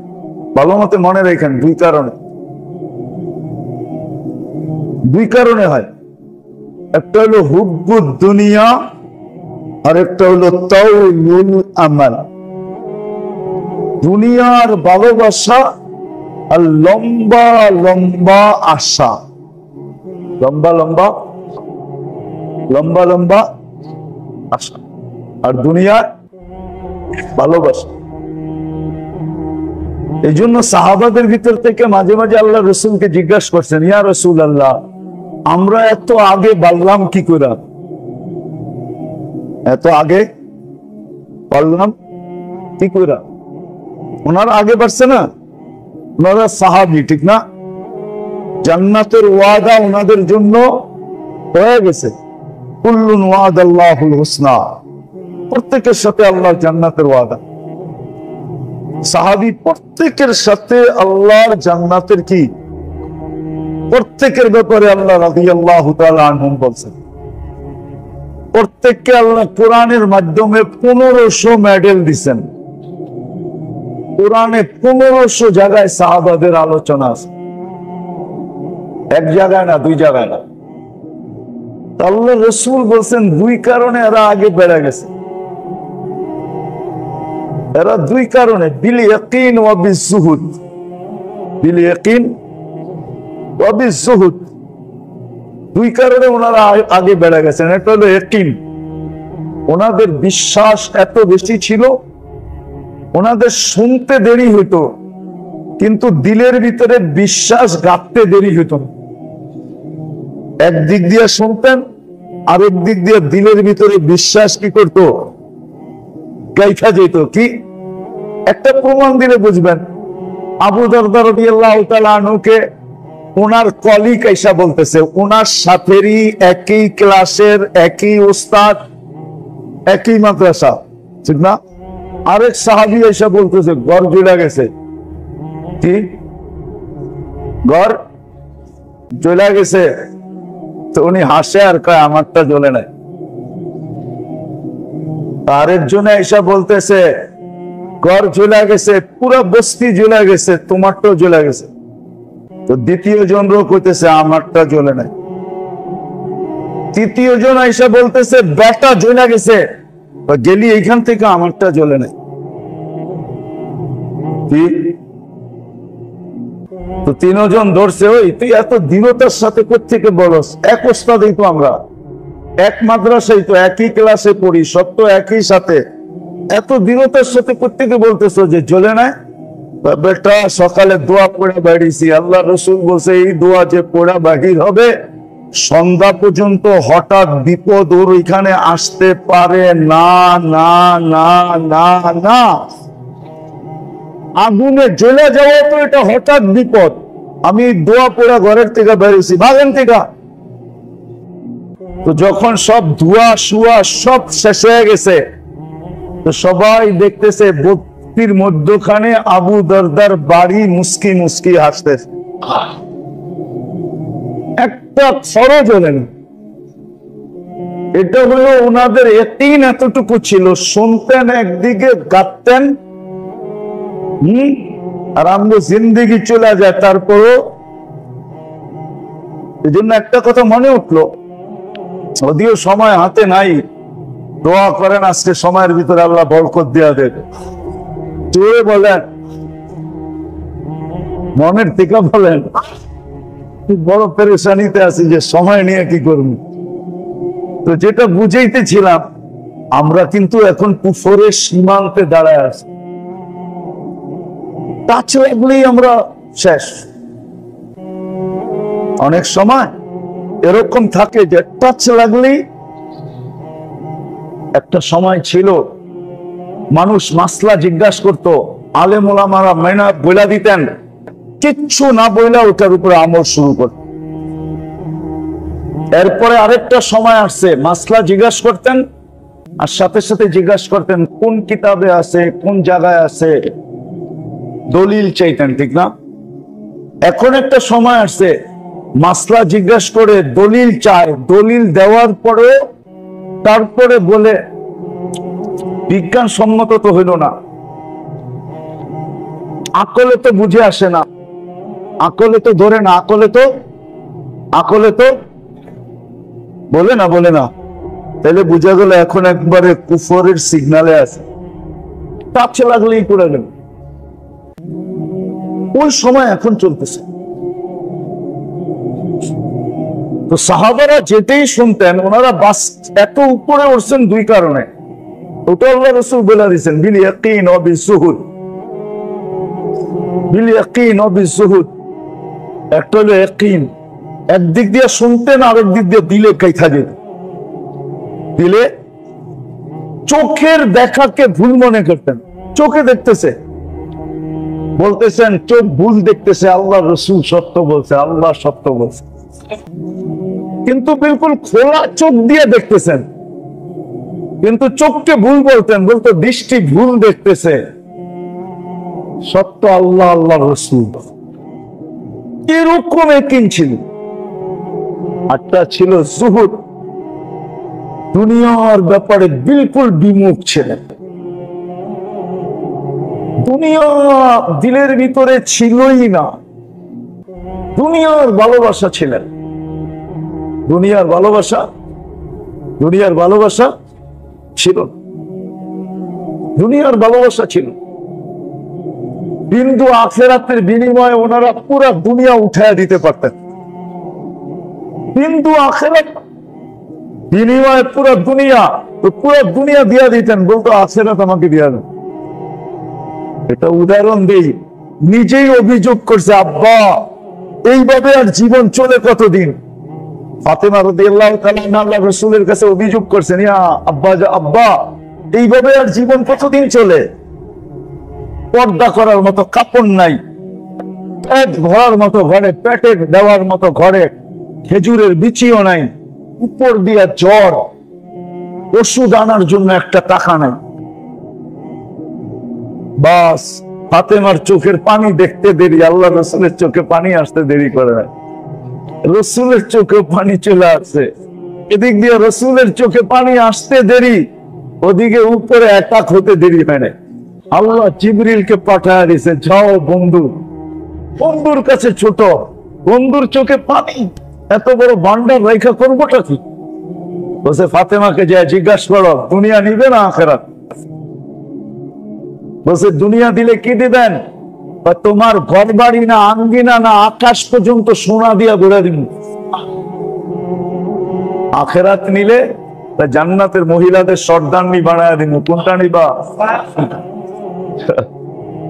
ভালো মতে মনে রাখেন। দুই কারণে, দুই কারণে হয়। একটা হলো হুব্বুদ দুনিয়া আর একটা হলো তাওইলুল আমাল। দুনিয়ার ভালোবাসা আর লম্বা লম্বা আশা, লম্বা লম্বা লম্বা লম্বা আশা আর দুনিয়ার ভালোবাসা। এই জন্য সাহাবাদের ভিতর থেকে মাঝে মাঝে আল্লাহ রসুলকে জিজ্ঞাসা করছেন, ইয়া রসুল আল্লাহ, আমরা এত আগে বাড়লাম কি করে? এত আগে বাড়লাম কি করে? ওনারা আগে বাড়ছে না, ওনারা সাহাবী, ঠিক না? জান্নাতের ওয়াদা ওনাদের জন্য হয়ে গেছে। কুল্লুন ওয়াদাল্লাহুল হুসনা, প্রত্যেকের সাথে আল্লাহ জান্নাতের ওয়াদা। সাহাবী প্রত্যেকের সাথে আল্লাহর জান্নাতের কি, প্রত্যেকের ব্যাপারে আল্লাহ রাদিয়াল্লাহু তাআলা আনহুম বলছেন। প্রত্যেককে আল্লাহ কোরআনের মাধ্যমে 1500 মেডেল দিচ্ছেন। কোরআনে 1500 জায়গায় সাহাবাদের আলোচনা আছে, এক জায়গায় না, দুই জায়গায় না। আল্লাহ রাসূল বলছেন দুই কারণে এরা আগে বেড়ে গেছে। এরা দুই কারণে, বিল ইয়াকিন ওয়া বিজুহুদ, বিল ইয়াকিন ওয়া বিজুহুদ, দুই কারণে ওনারা আগে বেড়ে গেছেন। একটা হলো ইয়াকিন, ওনাদের বিশ্বাস এত বেশি ছিল, ওনাদের শুনতে দেরি হইতো কিন্তু দিলের ভিতরে বিশ্বাস গাঁথতে দেরি হইতো না। একদিক দিয়ে শুনতেন, আরেক দিক দিয়ে দিলের ভিতরে বিশ্বাস কি করতো, গাইথা যেত। কি একটা প্রমাণ দিলে বুঝবেন। আবু দারদা রাদিয়াল্লাহু তাআলা আনহুকে ওনার কলিগ আইসা বলতেছে, ওনার সাথেরই একই ক্লাসের, একই উস্তাদ, একই মাদ্রাসা, ঠিক না? আরেক সাহাবী আইসা বলতেছে ঘর জ্বলে গেছে। কি ঘর জ্বলে গেছে? তো উনি হাসে আর কয় আমারটা জ্বলে নাই। আরেকজনে আইসা বলতেছে ঘর জ্বলে গেছে, পুরো বস্তি জ্বলে গেছে, তোমারটাও জ্বলে গেছে। তো দ্বিতীয় জন কইতেছে আমারটা জ্বলে নাই। তৃতীয় জন আইসা বলতেছে বেটা জ্বলে গেছে, গেলি এইখান থেকে, আমারটা জ্বলে নাই। কি? তো তিনজন ধরছে, ওই তুই এত দৃঢ়তার সাথে কোত্থেকে বলস? এক ওস্তাদেই তো আমরা, এক মাদ্রাসায় তো, একই ক্লাসে পড়ি, সব তো একই সাথে, এত দৃঢ়তার সাথে কোত্থেকে বলতেছো যে জ্বলে নাই? বেটা সকালে দোয়া পড়ে বেরিয়েছি, আল্লাহ রসুল বলছে এই দোয়া যে পড়া বাহির হবে সন্ধ্যা পর্যন্ত হঠাৎ বিপদ ওর ওইখানে আসতে পারে না, না না না না। আগুনে জ্বলে যাওয়া তো এটা হঠাৎ বিপদ। আমি দোয়া পড়া ঘরের থেকে বেরিয়েছি, ভাগেন থেকে। তো যখন সব ধোয়া শুয়া সব শেষ হয়ে গেছে, তো সবাই দেখতেছে বস্তির মধ্যখানে আবু দারদার বাড়ি মুস্কি মুস্কি হাসতেছে, একটা খরচ হলেন। এটা হলো ওনাদের ইয়াকিন এতটুকু ছিল, শুনতেন একদিকে, গাঁথতেন, আর আমরা জিন্দেগি চলে যায়। তারপরও এই জন্য একটা কথা মনে উঠলো, যদিও সময় হাতে নাই, দোয়া করেন আজকে সময়ের ভিতরে আল্লাহ বরকত দেয়া দেবে। জোরে বলেন, মনের থেকে বলেন। বড় পেরেশানিতে আছি যে সময় নিয়ে কি করবো। তো যেটা বুঝাইতেছিলাম, আমরা কিন্তু এখন কুফরের সীমান্তে দাঁড়ায় আছি। টাচ লাগলেই আমরা শেষ। অনেক সময় এরকম থাকে যে টাচ লাগলেই, একটা সময় ছিল মানুষ মাসলা জিজ্ঞাসা করতো, আলেম ওলামারা মেনা বইলা দিতেন, কিচ্ছু না বইলা ওটার উপরে আমল শুরু করত। এরপরে আরেকটা সময় আসছে, মাসলা জিজ্ঞাসা করতেন আর সাথে সাথে জিজ্ঞাসা করতেন কোন কিতাবে আছে, কোন জায়গায় আছে, দলিল চাইতেন, ঠিক না? এখন একটা সময় আসছে, মাসলা জিজ্ঞাসা করে দলিল চায়, দলিল দেওয়ার পরে তারপরে বলে বিজ্ঞান সম্মত তো হইল না, আকলে তো বুঝে আসে না, আকলে তো ধরে না, আকলে তো বলে না। তাহলে বুঝা গেল এখন একবারে কুফরের সিগনালে আছে, টাচে লাগলেই করে গেল। ওই সময় এখন চলতেছে। তো সাহাবারা যেতেই শুনতেন, ওনারা বাস এত উপরে উঠছেন দুই কারণে। ওটা আল্লাহ রাসূল বলে দিয়েছেন, বিল ইয়াকিন ওয়া বিজুহুদ। বিল ইয়াকিন ওয়া বিজুহুদ, একটা হলো ইয়াকিন, একদিক দিয়ে শুনতেন, আরেক দিক দিয়ে দিলে কাইথা যেত। দিলে চোখের দেখাকে ভুল মনে করতেন, চোখে দেখতেছে, বলতেছেন চোখ ভুল দেখতেছে, আল্লাহ রাসূল সত্য বলছে, আল্লাহ সত্য বলছে, কিন্তু বিলকুল খোলা চোখ দিয়ে দেখতেছেন, কিন্তু চোখকে ভুল বলতেন, বলতো দৃষ্টি ভুল দেখতেছে, সত্য আল্লাহ, আল্লাহ রাসূল। এরকম ইয়াকিন ছিল। একটা ছিল জুহুদ, দুনিয়ার ব্যাপারে বিলকুল বিমুখ ছিলেন, দুনিয়া দিলের ভিতরে ছিলই না, দুনিয়ার ভালোবাসা ছিলেন, দুনিয়ার ভালোবাসা ছিল, দুনিয়ার ভালোবাসা ছিল। কিন্তু আখিরাতের বিনিময়ে ওনারা পুরা দুনিয়া উঠায় দিতে পারতেন, কিন্তু আখিরাত বিনিময়ে পুরা দুনিয়া দিয়া দিতেন, বলতো আখিরাত আমাকে দিয়া দেন। এটা উদাহরণ দেই, নিজেই অভিযোগ করছে, আব্বা এইভাবে আর জীবন চলে কতদিন? ফাতেমা রাদিয়াল্লাহু তাআলা আল্লাহর রাসূলের কাছে অভিযোগ করছেন, ইয়া আব্বা এইভাবে আর জীবন কতদিন চলে? পর্দা করার মতো কাপড় নাই, পেট ভরার মতো ঘরে, পেটে দেওয়ার মতো ঘরে খেজুরের বিচিও নাই, উপর দিয়া জ্বর, ওষুধ আনার জন্য একটা টাকা নাই। বাস ফাতেমার চোখের পানি দেখতে দেরি, আল্লাহ রসুলের চোখে পানি আসতে দেরি করে না, রসুলের চোখে পানি চলে আসছে। এদিক দিয়ে রসুলের চোখে পানি আসতে দেরি, ওদিকে উপরে অ্যাটাক হতে দেরি হয় না। আল্লাহ জিবরিলকে পাঠায় দিয়েছে, যাও বন্ধুর কাছে ছোট, বন্ধুর চোখে পানি, এত বড় ভান্ডার রেখা করবোটা কি? বলছে ফাতেমাকে যা জিজ্ঞাসা করো, দুনিয়া নিবে না আখিরাত? বলছে দুনিয়া দিলে কি দিবেন? তোমার ঘর বাড়ি না, আঙ্গিনা না, আকাশ পর্যন্ত সোনা দিয়া ঘুরে দিন। আখিরাত নিলে জান্নাতের মহিলাদের সর্দারনি বানায় দিন। কোনটা নিবা?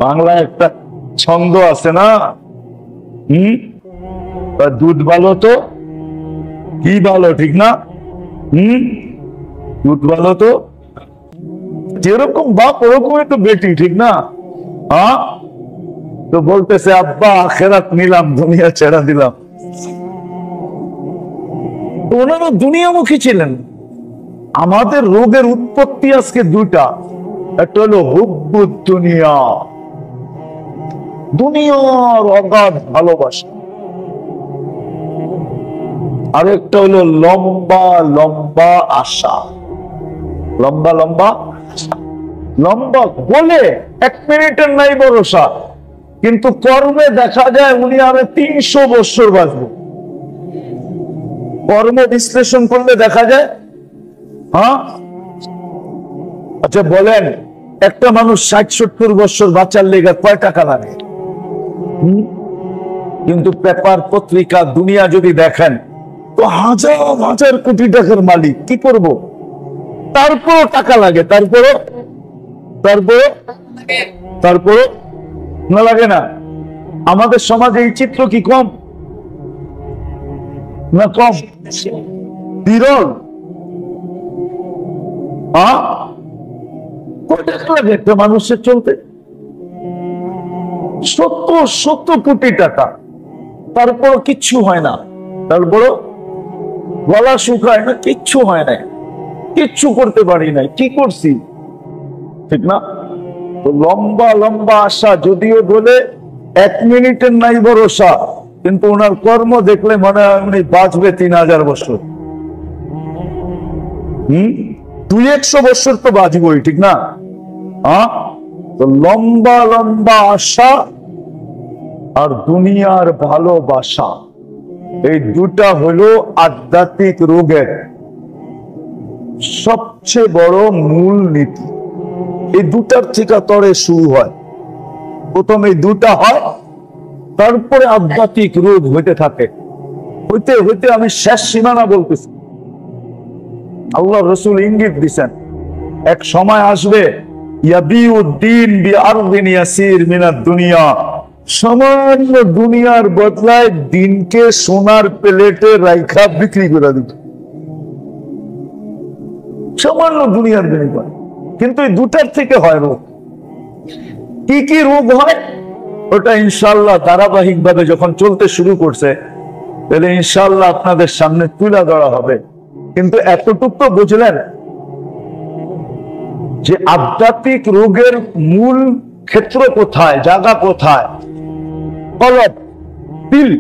বাংলায় একটা ছন্দ আছে না, দুধ ভালো তো কি ভালো, ঠিক না? দুধ ভালো তো, যেরকম বাপ ওরকমই তো বেটি, ঠিক না? হ্যাঁ, তো বলতেছে আব্বা আখিরাত নিলাম, দুনিয়া ছেড়া দিলাম। ওনারা দুনিয়ামুখী ছিলেন। আমাদের রোগের উৎপত্তি আজকে দুইটা, একটা হলো হুব্বুদ দুনিয়া, দুনিয়ার অগাধ ভালোবাসা, আরেকটা হলো লম্বা লম্বা আশা। লম্বা বলে 1 মিনিটের নাই ভরসা, কিন্তু কর্মে দেখা যায় উনি আরো 300 বছর বাঁচবে। কর্ম বিশ্লেষণ করলে দেখা যায়। হ্যাঁ, আচ্ছা বলেন, একটা মানুষ 60-70 বছর বাঁচার লেগে কয় টাকা লাগে? কিন্তু পেপার পত্রিকা দুনিয়া যদি দেখেন, তো হাজার হাজার কোটি টাকার মালিক, কি করব? তারপরও টাকা লাগে, তারপরও না লাগে না? আমাদের সমাজে এই চিত্র কি কম না কম? বিরল। লাগে একটা মানুষের চলতে 70 কোটি টাকা, তারপর কিচ্ছু হয় না, তারপর গলা শুকায় না, কিচ্ছু হয় না, কিচ্ছু করতে পারি নাই, কি করছি? ঠিক না? তো লম্বা লম্বা আশা, যদিও বলে 1 মিনিটের নাই ভরসা, কিন্তু ওনার কর্ম দেখলে মনে হয় উনি বাঁচবে 3000 বছর। 200 বছর তো বাঁচবই, ঠিক না? তো লম্বা লম্বা আশা আর দুনিয়ার ভালোবাসা, এই দুটা হলো আধ্যাত্মিক রোগের সবচেয়ে বড় মূল নীতি। এই দুটার থেকে তরে শুরু হয়, প্রথম এই দুটা হয়, তারপরে আধ্যাত্মিক রোগ হইতে থাকে। হইতে হইতে আমি শেষ সীমানা বলতেছি। আল্লাহ রসুল ইঙ্গিত দিছেন, এক সময় আসবে ইয়াবিউদ্দিন বিআরদিন ইয়াসির মিনাদ দুনিয়া, সামান্য দুনিয়ার বদলায় দিনকে সোনার প্লেটে রাইখা বিক্রি করে দিত, সামান্য দুনিয়ার বিনিময়। কিন্তু এই দুটার থেকে হয় রোগ। কি কি রোগ হয় ওটা ইনশাআল্লাহ ধারাবাহিক ভাবে যখন চলতে শুরু করছে, তাহলে ইনশাআল্লাহ আপনাদের সামনে তুলে ধরা হবে। কিন্তু এতটুকু তো বুঝলেন যে আধ্যাত্মিক রোগের মূল ক্ষেত্র কোথায়, জায়গা কোথায়? কলব, দিল।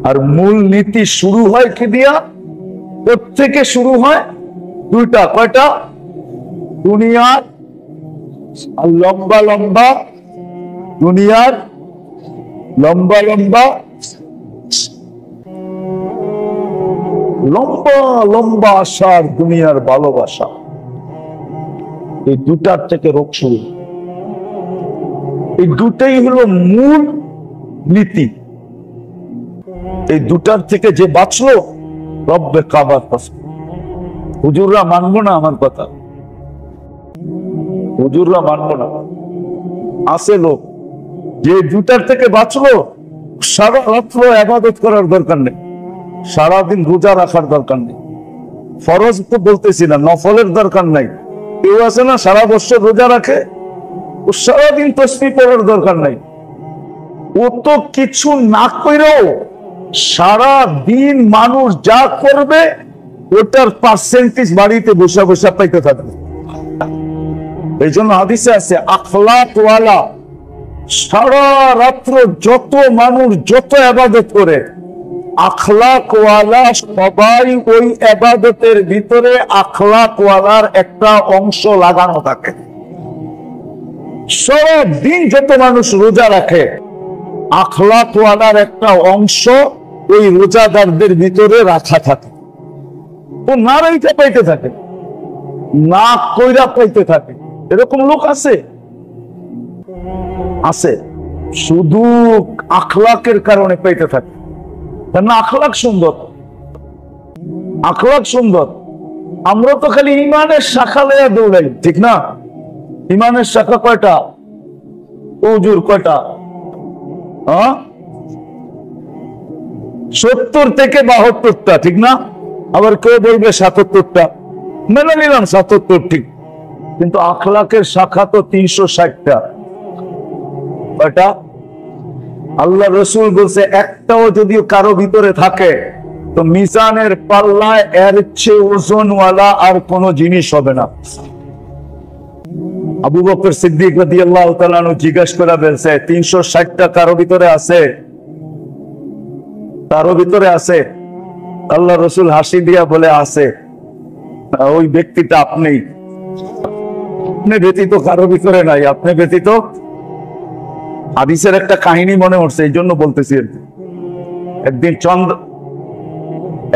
আর মূল নীতি শুরু হয় কি দিয়া? প্রত্যেকে শুরু হয় দুইটা। কয়টা? দুনিয়ার লম্বা লম্বা, দুনিয়ার লম্বা লম্বা, লম্বা লম্বা আশার দুনিয়ার ভালোবাসা, এই দুটার থেকে রোগ শুরু। এই দুটাই হলো মূল নীতি। এই দুটার থেকে যে বাঁচলো, রব্বে কাবার কসম, হুজুররা মানবো না আমার কথা, হুজুররা মানবো না। আছে লোক যে দুটার থেকে বাঁচলো, সারা রাত্র ইবাদত করার দরকার নেই, সারাদিন রোজা রাখার দরকার নেই, ফরজ তো বলতেছি না, নফলের দরকার নাই। কেউ আছে না সারা বছর রোজা রাখে, ও সারাদিন তসবিহ পড়ার দরকার নাই। ও তো কিছু না করেও সারা দিন মানুষ যা করবে ওটার পার্সেন্টেজ বাড়িতে বসে বসে পাইতে থাকবে। এই জন্য হাদিসে আছে আখলাক ওয়ালা, সারা রাত্র যত মানুষ যত ইবাদত করে, আখলাক ওয়ালা সবাই ওই ইবাদতের ভিতরে আখলাক ওয়ালার একটা অংশ লাগানো থাকে। সারা দিন যত মানুষ রোজা রাখে, আখলাক ওয়ালার একটা অংশ ওই রোজাদারদের ভিতরে রাখা থাকে। ও না রাইতে পাইতে থাকে, না কইরা পাইতে থাকে। এরকম লোক আছে, আছে, শুধু আখলাকের কারণে পাইতে থাকে। না, আখলাক সুন্দর, আখলাক সুন্দর। আমরা তো খালি ইমানের শাখা লইয়া দৌড়াই, ঠিক না? ইমানের শাখা কয়টা? হুজুর কয়টা? 70 থেকে 72টা, ঠিক না? আবার কেউ বলবে 77টা, মেনে নিলাম 77 ঠিক, কিন্তু আখলাকের শাখা তো 360টা। কয়টা? আল্লাহ রসুল বলছে একটাও যদিও কারো ভিতরে থাকে তো মিজানের পাল্লায় এর চেয়ে ওজনওয়ালা আর কোনো জিনিস হবে না। আবু বকর সিদ্দিক রাদিয়াল্লাহু তাআলা আনহু জিজ্ঞাসা করে বলছে 360টা কারো ভিতরে আছে? কারো ভিতরে আছে? আল্লাহ রসুল হাসি দিয়া বলে আছে। ওই ব্যক্তিটা আপনি, আপনি ব্যতীত কারো ভিতরে নাই, আপনি ব্যতীত। হাদিসের একটা কাহিনী মনে হচ্ছে, এই জন্য বলতেছি।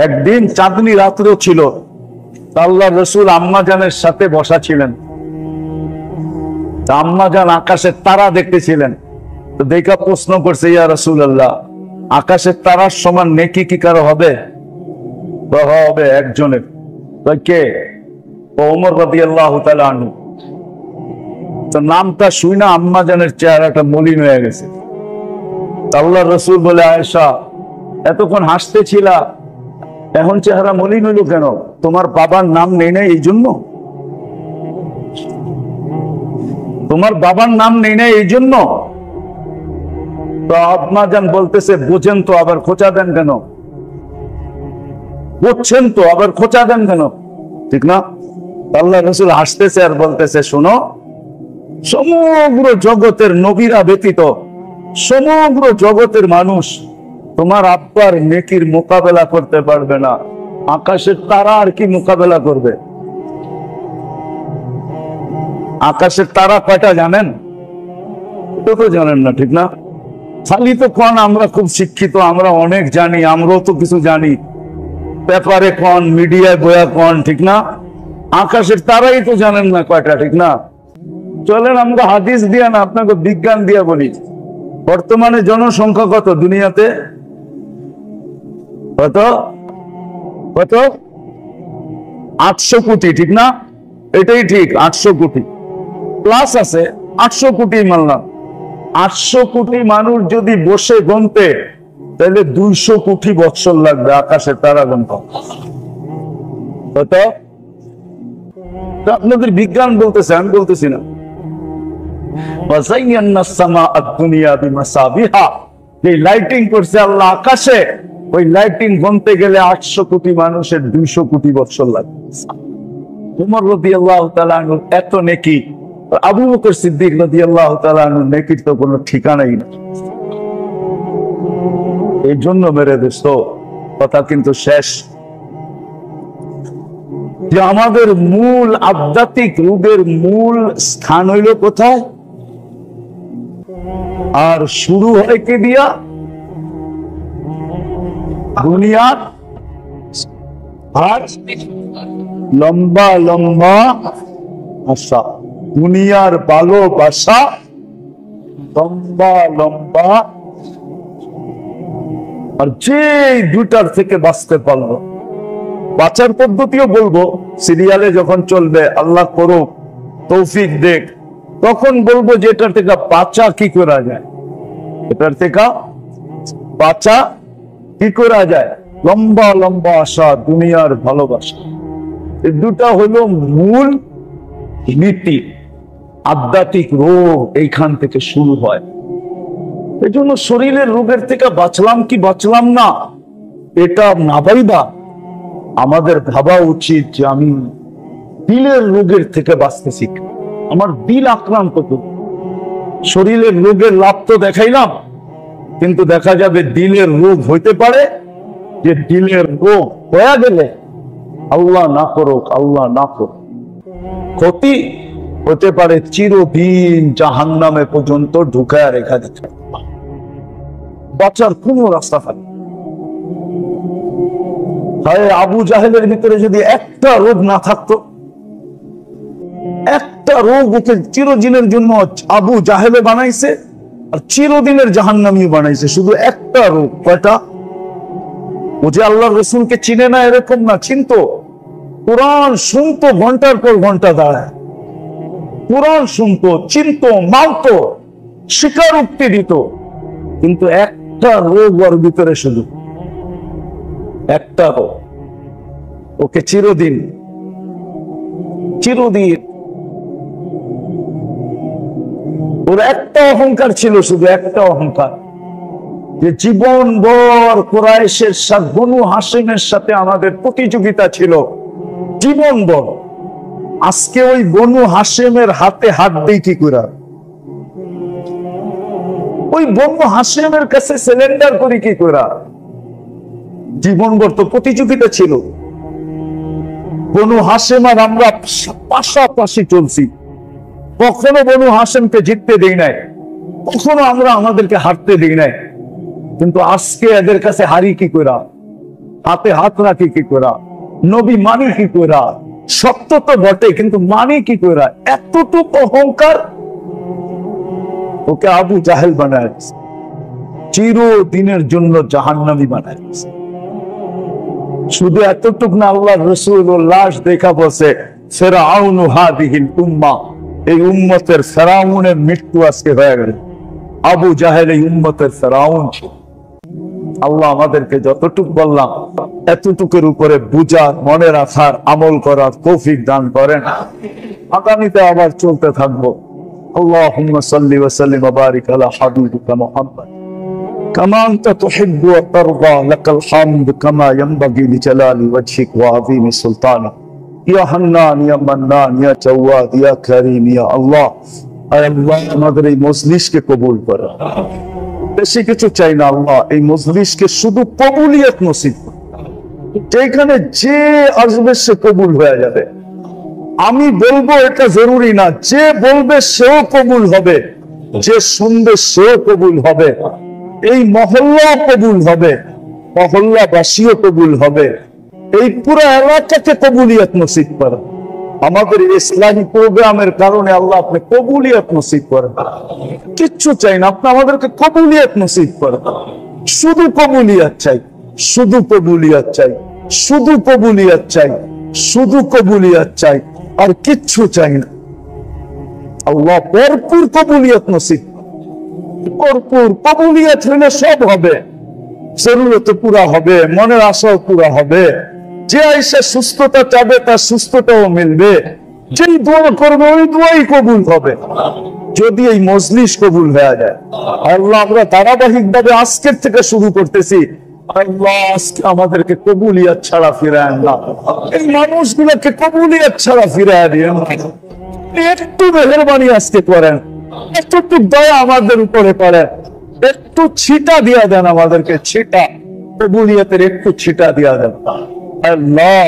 একদিন চাঁদনি রাত্রেও ছিল, আল্লাহ রসুল আম্মা জানের সাথে বসা ছিলেন। আম্মা জান আকাশের তারা দেখতেছিলেন, তো দেখা প্রশ্ন করছে, ইয়া রাসূলুল্লাহ, আকাশের তারার সমান নেকি কি কারো হবে? হবে একজনের, কে? ওমর রাদিয়াল্লাহু তাআলা আনহু। তো নামটা শুই না আম্মা জানের চেহারাটা মলিন হয়ে গেছে। আল্লাহর রাসূল বলে, আয়েশা এতক্ষণ হাসতেছিলা, এখন চেহারা মলিন হইল কেন? তোমার বাবার নাম নেই নাই এই জন্য? তোমার বাবার নাম নেই নাই এই জন্য? তো আম্মা জান বলতেছে, বুঝেন তো আবার খোঁচা দেন কেন? বুঝছেন তো আবার খোঁচা দেন কেন? ঠিক না? আল্লাহর রাসূল হাসতেছে আর বলতেছে, শোনো, সমগ্র জগতের নবীরা ব্যতীত সমগ্র জগতের মানুষ তোমার আব্বার নেকির মোকাবেলা করতে পারবে না। আকাশের তারা আর কি মোকাবেলা করবে? আকাশের তারা কয়টা জানেন? তো জানেন না, ঠিক না? খালি তো কোন আমরা খুব শিক্ষিত, আমরা অনেক জানি, আমরাও তো কিছু জানি, পেপারে কোন, মিডিয়ায় বয়া কোন, ঠিক না? আকাশের তারাই তো জানেন না কয়টা, ঠিক না? চলেন আমরা হাদিস দিয়া না, আপনাকে বিজ্ঞান দিয়া বলি। বর্তমানে জনসংখ্যা কত দুনিয়াতে? কত কত? 800 কোটি, ঠিক না? এটাই ঠিক, 800 কোটি প্লাস আছে, 800 কোটি মানলাম। 800 কোটি মানুষ যদি বসে গুনতে, তাহলে 200 কোটি বছর লাগবে আকাশের তারা গুনতে। কত? আপনাদের বিজ্ঞান বলতেছে, আমি বলতেছি না। লাইটিং করছে আল্লাহ আকাশে, ওই লাইটিং গুনতে গেলে 800 কোটি মানুষের 200 কোটি বছর লাগবে। উমর রাদিয়াল্লাহু তাআলা আনহু এত নেকি, আবু বকর সিদ্দিক রাদিয়াল্লাহু তাআলা আনহু নেকির তো কোনো ঠিকানাই না। এই জন্য মেরে দোস্ত, কথা কিন্তু শেষ, যে আমাদের মূল আধ্যাত্মিক রোগের মূল স্থান হইল কোথায়? আর শুরু হয় কে দিয়া? দুনিয়ার আর লম্বা লম্বা আশা, দুনিয়ার ভালোবাসা, লম্বা লম্বা। আর যে দুটার থেকে বাঁচতে পারলো, বাঁচার পদ্ধতিও বলবো সিরিয়ালে যখন চলবে, আল্লাহ করুক তৌফিক দেখ, তখন বলবো যে এটার থেকে বাঁচা কি করা যায়, এটার থেকে বাঁচা কি করা যায়। লম্বা লম্বা আশা, দুনিয়ার ভালোবাসা, এই দুটা হলো মূল নীতি। আধ্যাত্মিক রোগ এইখান থেকে শুরু হয়। এই জন্য শরীরের রোগের থেকে বাঁচলাম কি বাঁচলাম না, এটা না ভাইবা আমাদের ভাবা উচিত যে আমি দিলের রোগের থেকে বাঁচতেছি। আমার দিল আক্রান্ত তো, শরীরের রোগের লাভ তো দেখাইলাম, কিন্তু দেখা যাবে দিলের রোগ হইতে পারে, যে দিলের রোগ হয়ে গেলে আল্লাহ না করুক, আল্লাহ না করুক, ক্ষতি হতে পারে চিরদিন জাহান্নামে পর্যন্ত ঢুকায় রেখা দিতে। বাঁচার কোন রাস্তা থাকে? আবু জাহেলের ভিতরে যদি একটা রোগ না থাকতো, একটা রোগ ওকে চিরদিনের জন্য আবু জাহেলে বানাইছে আর চিরদিনের জাহান্নামী বানাইছে, শুধু একটা রোগ। কয়টা? ও যে আল্লাহর রাসূলকে চিনে না এরকম না, চিনতো, কোরআন শুনতো, ঘন্টার পর ঘন্টা দাঁড়ায় কোরআন শুনতো, চিনতো, মানতো, স্বীকারোক্তি দিত, কিন্তু একটা রোগ ওর ভিতরে, শুধু একটা রোগ, ওকে চিরদিন চিরদিন ওর একটা অহংকার ছিল, শুধু একটা অহংকার, যে জীবন ভর কুরাইশের সাথে, বনু হাশিমের সাথে আমাদের প্রতিযোগিতা ছিল জীবন ভর। আজকে ওই বনু হাশিমের হাতে হাত দেই কি করে? ওই বনু হাশিমের কাছে সিলিন্ডার করি কি করে? জীবন ভর তো প্রতিযোগিতা ছিল। বনু হাশিম আর আমরা পাশাপাশি চলছি, কখনো বনু হাশিমকে জিততে দেই নাই, কখনো আমরা আমাদেরকে হারতে দেই নাই, কিন্তু আজকে এদের কাছে হারি কি করা? হাতে হাত রাখি কি করা? নবী মানি কি করা? সত্য তো বটে, কিন্তু মানি কি করা? এতটুকু অহংকার, ওকে আবু জাহেল বানায় দিয়েছে, চিরদিনের জন্য জাহান্নামী বানায় দিয়েছে। শুধু এতটুক না, আল্লাহ রসুল ও লাশ দেখা বলছে ফিরআউন হাদিহিল উম্মাহ, এই উম্মতের ফিরআউনের মৃত্যু আজকে হয়ে গেল। আবু জাহেল এই উম্মতের ফিরআউন। আল্লাহ আমাদেরকে যতটুকু বললাম এতটুকুর উপরে বুঝার, মনে রাখার, আমল করার তৌফিক দান করেন। আগামীতে আবার চলতে থাকবো। আল্লাহুম্মা সাল্লি ওয়া সাল্লিম ওয়া বারিক আলা হাবিবিকা মুহাম্মদ কামা আনতা তুহিব্বু ওয়া তারদা, লাকাল হামদ কামা ইয়ানবাগি লিজালালি ওয়াজহিক ওয়া আযীমি সুলতানিক, ইয়া হান্নান ইয়া মান্নান ইয়া জাওয়াদ ইয়া কারীম ইয়া আল্লাহ। আল্লাহ আমাদের এই মজলিসকে কবুল করো। বেশি কিছু চাই না আল্লাহ, এই মজলিসকে শুধু কবুলিয়ত নসিব করো। যেখানে যে আসবে সে কবুল হয়ে যাবে। আমি বলবো এটা জরুরি না, যে বলবে সেও কবুল হবে, যে শুনবে সেও কবুল হবে, এই মহল্লা কবুল হবে, মহল্লাবাসীও কবুল হবে, এই পুরো এলাকাকে কবুলিয়ত নসিব করেন। আমাদের ইসলামী প্রোগ্রামের কারণে আল্লাহ আপনি কবুলিয়ত নসিব করেন। কিচ্ছু চাই না, আপনি আমাদেরকে কবুলিয়ত নসিব করেন। শুধু কবুলিয়ত চাই, শুধু কবুলিয়ত চাই, শুধু কবুলিয়ত চাই, শুধু কবুলিয়ত চাই, আর কিচ্ছু চাই না। আল্লাহ ভরপুর কবুলিয়ত নসিব, ভরপুর কবুলিয়ত হলে সব হবে, জরুরত পুরা হবে, মনের আশাও পুরা হবে। যে আইসা সুস্থতা চাবে তার সুস্থতাও মিলবে, যেই দোয়া করবে ওই দোয়াই কবুল হবে, যদি এই মজলিস কবুল হয়ে যায়। আল্লাহ আমরা ধারাবাহিক ভাবে আজকের থেকে শুরু করতেছি। আল্লাহ আজকে আমাদেরকে কবুলিয়ত ছাড়া ফিরায় না, এই মানুষগুলোকে কবুলিয়ত ছাড়া ফিরায় দিয়েন না। একটু মেহেরবানি আজকে করেন, একটু দয়া আমাদের উপরে করেন, একটু ছিটা দিয়া দেন আমাদেরকে, ছিটা কবুলিয়তের একটু ছিটা দিয়া দেন। আল্লাহ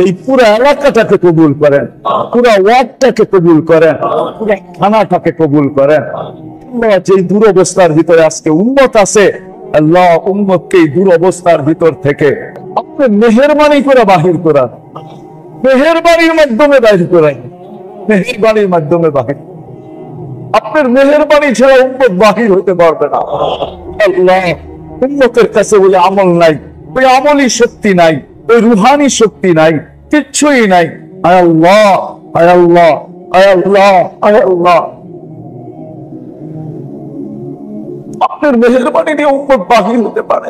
এই পুরো এলাকাটাকে কবুল করেন, পুরো ওয়ার্ডটাকে কবুল করেন, পুরো থানাটাকে কবুল করেন। যে দুরবস্থার ভিতরে আজকে উম্মত আছে, আল্লাহ উম্মতকে এই দুরবস্থার ভিতর থেকে আপনি মেহেরবানি করে বাহির করান, মেহেরবানির মাধ্যমে বাহির করান, মেহেরবানির মাধ্যমে বাহির। আপনার মেহেরবানি ছাড়া উম্মত বাহির হতে পারবে না। আল্লাহ উম্মতের কাছে ওই আমল নাই, ওই আমলি শক্তি নাই, ওই রুহানি শক্তি নাই, কিচ্ছুই নাই। আয় আল্লাহ, আয় আল্লাহ, আয় আল্লাহ, আয় আল্লাহ, আপনার মেহেরবানি দিয়ে উম্মত বাহির হতে পারে।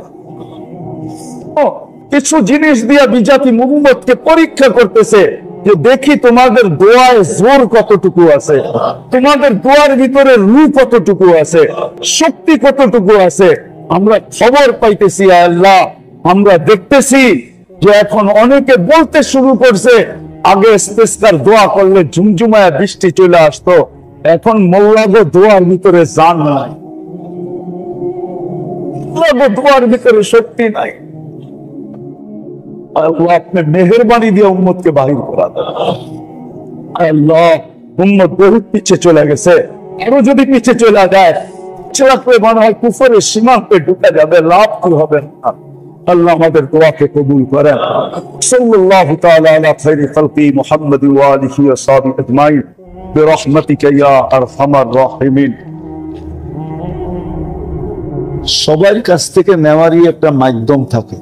কিছু জিনিস দিয়া বিজাতি মুহাম্মদকে পরীক্ষা করতেছে যে দেখি তোমাদের দোয়ায় জোর কতটুকু আছে, তোমাদের দোয়ার ভিতরে রূহ কতটুকু আছে, শক্তি কতটুকু আছে। আমরা খবর পাইতেছি আল্লাহ, আমরা দেখতেছি যে এখন অনেকে বলতে শুরু করছে আগে ইস্তেসকার দোয়া করলে ঝুমঝুমায় বৃষ্টি চলে আসতো, এখন মোল্লাগো দোয়ার ভিতরে জান নাই, মোল্লাগো দোয়ার ভিতরে শক্তি নাই। আল্লাহ আপনি মেহেরবানি দিয়ে উম্মতকে বাহির করা দেন। আল্লাহ উম্মত বহু পিছিয়ে চলে গেছে, আরো যদি পিছিয়ে চলে যায় মনে হয় কুফরের সীমান্তে ঢুকে যাবে, লাভ কি হবে না। আল্লাহ আমাদের দোয়াকে কবুল করেন। সাল্লাল্লাহু তাআলা আলা খায়রি খালকি মুহাম্মাদ ওয়া আলিহি ওয়া সাহবিহি আজমাইন বিরহমাতিকা ইয়া আরহামার রাহিমিন। সবার কাছ থেকে নেওয়ারই একটা মাধ্যম থাকে,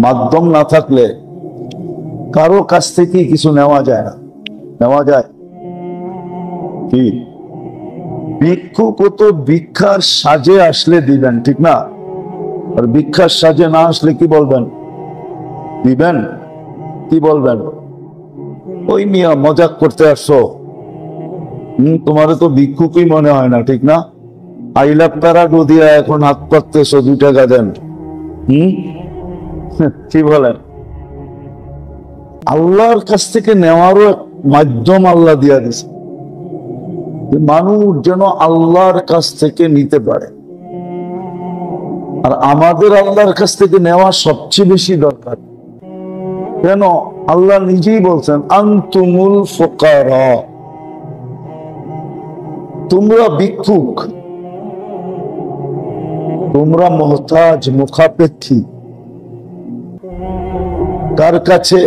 মাধ্যম না থাকলে কারো কাছ থেকে কিছু নেওয়া যায় না। নেওয়া যায় কি? ভিক্ষুক তো ভিক্ষার সাজে আসলে দিবেন, ঠিক না? আর ভিক্ষার সাজে না আসলে কি বলবেন? দিবেন? কি বলবেন? ওই মিয়া মজাক করতে আসছো, তোমার তো ভিক্ষুকই মনে হয় না, ঠিক না? আইলাপ তারা দিয়া এখন হাত পাততেছো, 2 টাকা দেন। কি বলেন? আল্লাহর কাছ থেকে নেওয়ারও মাধ্যম আল্লাহ দিয়া দিছে, মানুষ যেন আল্লাহর কাছ থেকে নিতে পারে। আর আমাদের আল্লাহর কাছ থেকে নেওয়া সবচেয়ে বেশি দরকার। কেন? আল্লাহ নিজেই বলছেন আনতুমুল ফুকারা, তোমরা ভিক্ষুক, তোমরা মুহতাজ, মুখাপেক্ষী। কার কাছে?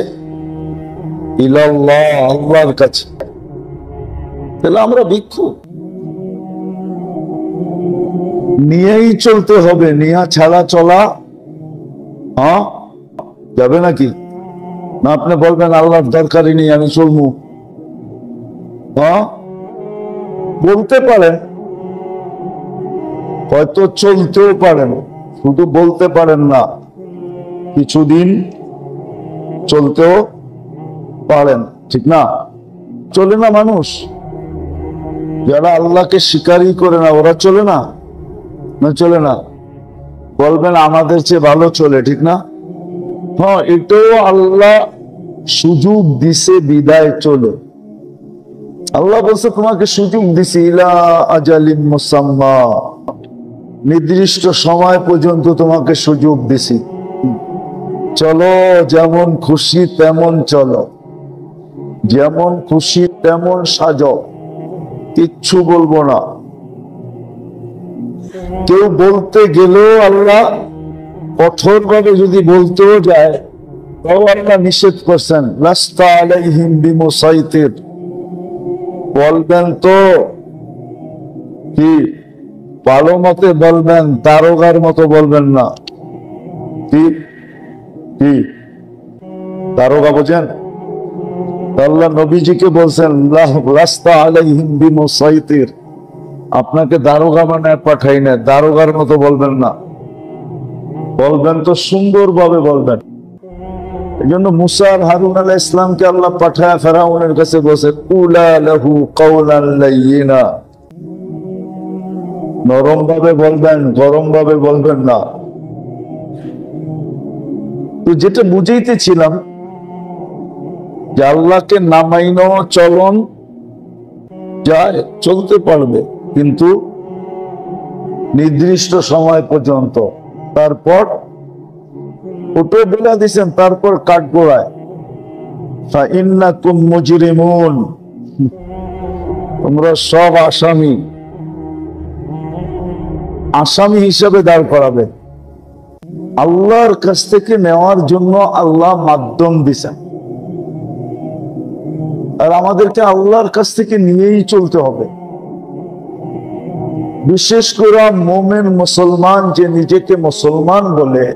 ইলাল্লাহ, আল্লাহর কাছে। তাহলে আমরা ভিক্ষুক, নিয়েই চলতে হবে, নিয়া ছাড়া চলা যাবে নাকি? না আপনি বলবেন আল্লাহর দরকারই নেই, আমি চলবো? হ্যাঁ, বলতে পারেন, হয়তো চলতেও পারেন, শুধু বলতে পারেন না, কিছুদিন চলতেও পারেন, ঠিক না? চলে না মানুষ যারা আল্লাহকে স্বীকারই করে না, ওরা চলে না? না চলে না? বলবেন আমাদের চেয়ে ভালো চলে, ঠিক না? হ্যাঁ, এটাও আল্লাহ সুযোগ দিছে বিদায় চলে। আল্লাহ বলছে তোমাকে সুযোগ দিছি, ইলা আজালিম মুসাম্মা, নির্দিষ্ট সময় পর্যন্ত তোমাকে সুযোগ দিছি, চলো যেমন খুশি তেমন চলো, যেমন খুশি তেমন সাজো, কিচ্ছু বলবো না। কেউ বলতে গেলেও আল্লাহ কঠোর ভাবে যদি বলতেও যায়, তাও আল্লাহ নিষেধ করছেন, লাস্তা আলাইহিম বিমুসাইতির, বলবেন তো কি ভালো মতে বলবেন, দারোগার মতো বলবেন না। কি কি দারোগা বোঝেন? আল্লাহ নবীজিকে বলছেন লাস্তা আলাইহিম বিমুসাইতির, আপনাকে দারোগা বানায় পাঠাই না, দারোগার মতো বলবেন না, বলবেন তো সুন্দরভাবে বলবেন। এই জন্য মুসা আর হারুন আলাইহিস সালামকে আল্লাহ পাঠায় ফেরাউনের কাছে বলছে, কুলা লাহু কাওলান লাইয়িনা, নরম ভাবে বলবেন, গরম ভাবে বলবেন না। তো যেটা বুঝাইতেছিলাম যে আল্লাহকে নামাইনো চলন যায়, চলতে পারবে, কিন্তু নির্দিষ্ট সময় পর্যন্ত, তারপর ওটো বলে দিচ্ছেন, তারপর কাঠগোড়ায় ফাইন্নাকুম মুজরিমুন, তোমরা সব আসামি, আসামি হিসাবে দাঁড় করাবে। আল্লাহর কাছ থেকে নেওয়ার জন্য আল্লাহ মাধ্যম দিছেন, আর আমাদেরকে আল্লাহর কাছ থেকে নিয়েই চলতে হবে। বিশেষ করে মোমেন মুসলমান যে নিজেকে মুসলমান বলে,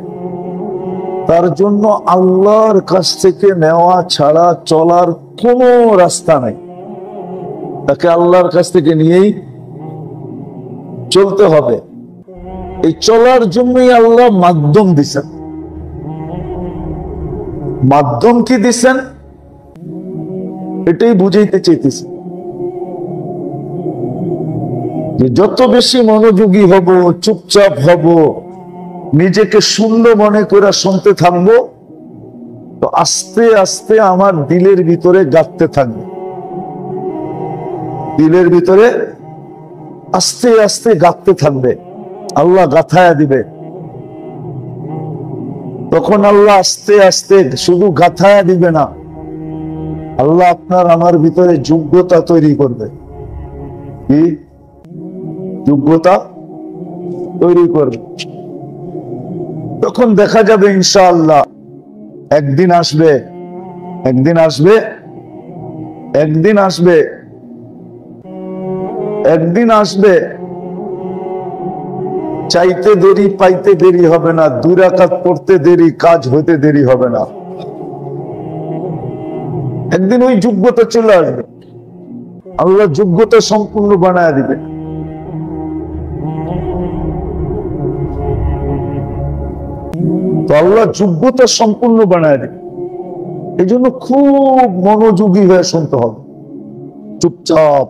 তার জন্য আল্লাহর কাছ থেকে নেওয়া ছাড়া চলার কোনো রাস্তা নেই, তাকে আল্লাহর কাছ থেকে নিয়েই চলতে হবে। এই চলার জন্যই আল্লাহ মাধ্যম দিছেন। মাধ্যম কি দিছেন এটাই বুঝাইতে চাইতেছি, যে যত বেশি মনোযোগী হব, চুপচাপ হব, নিজেকে শূন্য মনে করে শুনতে থাকবো, তো আস্তে আস্তে আমার দিলের ভিতরে গাঁথতে থাকবে, দিলের ভিতরে আস্তে আস্তে গাঁথতে থাকবে, আল্লাহ গাঁথায়া দিবে। তখন আল্লাহ আস্তে আস্তে শুধু গাঁথায়া দিবে না, আল্লাহ আপনার আমার ভিতরে যোগ্যতা তৈরি করবে। কি যোগ্যতা তৈরি করবে? তখন দেখা যাবে ইনশাআল্লাহ একদিন আসবে, একদিন আসবে, একদিন আসবে, একদিন আসবে, চাইতে দেরি পাইতে দেরি হবে না, 2 রাকাত পড়তে দেরি, কাজ হতে দেরি হবে না। একদিন ওই যোগ্যতা চলে আসবে, আল্লাহ যোগ্যতা সম্পূর্ণ বানায় দিবে। তো আল্লাহ যোগ্যতা সম্পূর্ণ বানায় দিবে। এই জন্য খুব মনোযোগী হয়ে শুনতে হবে, চুপচাপ,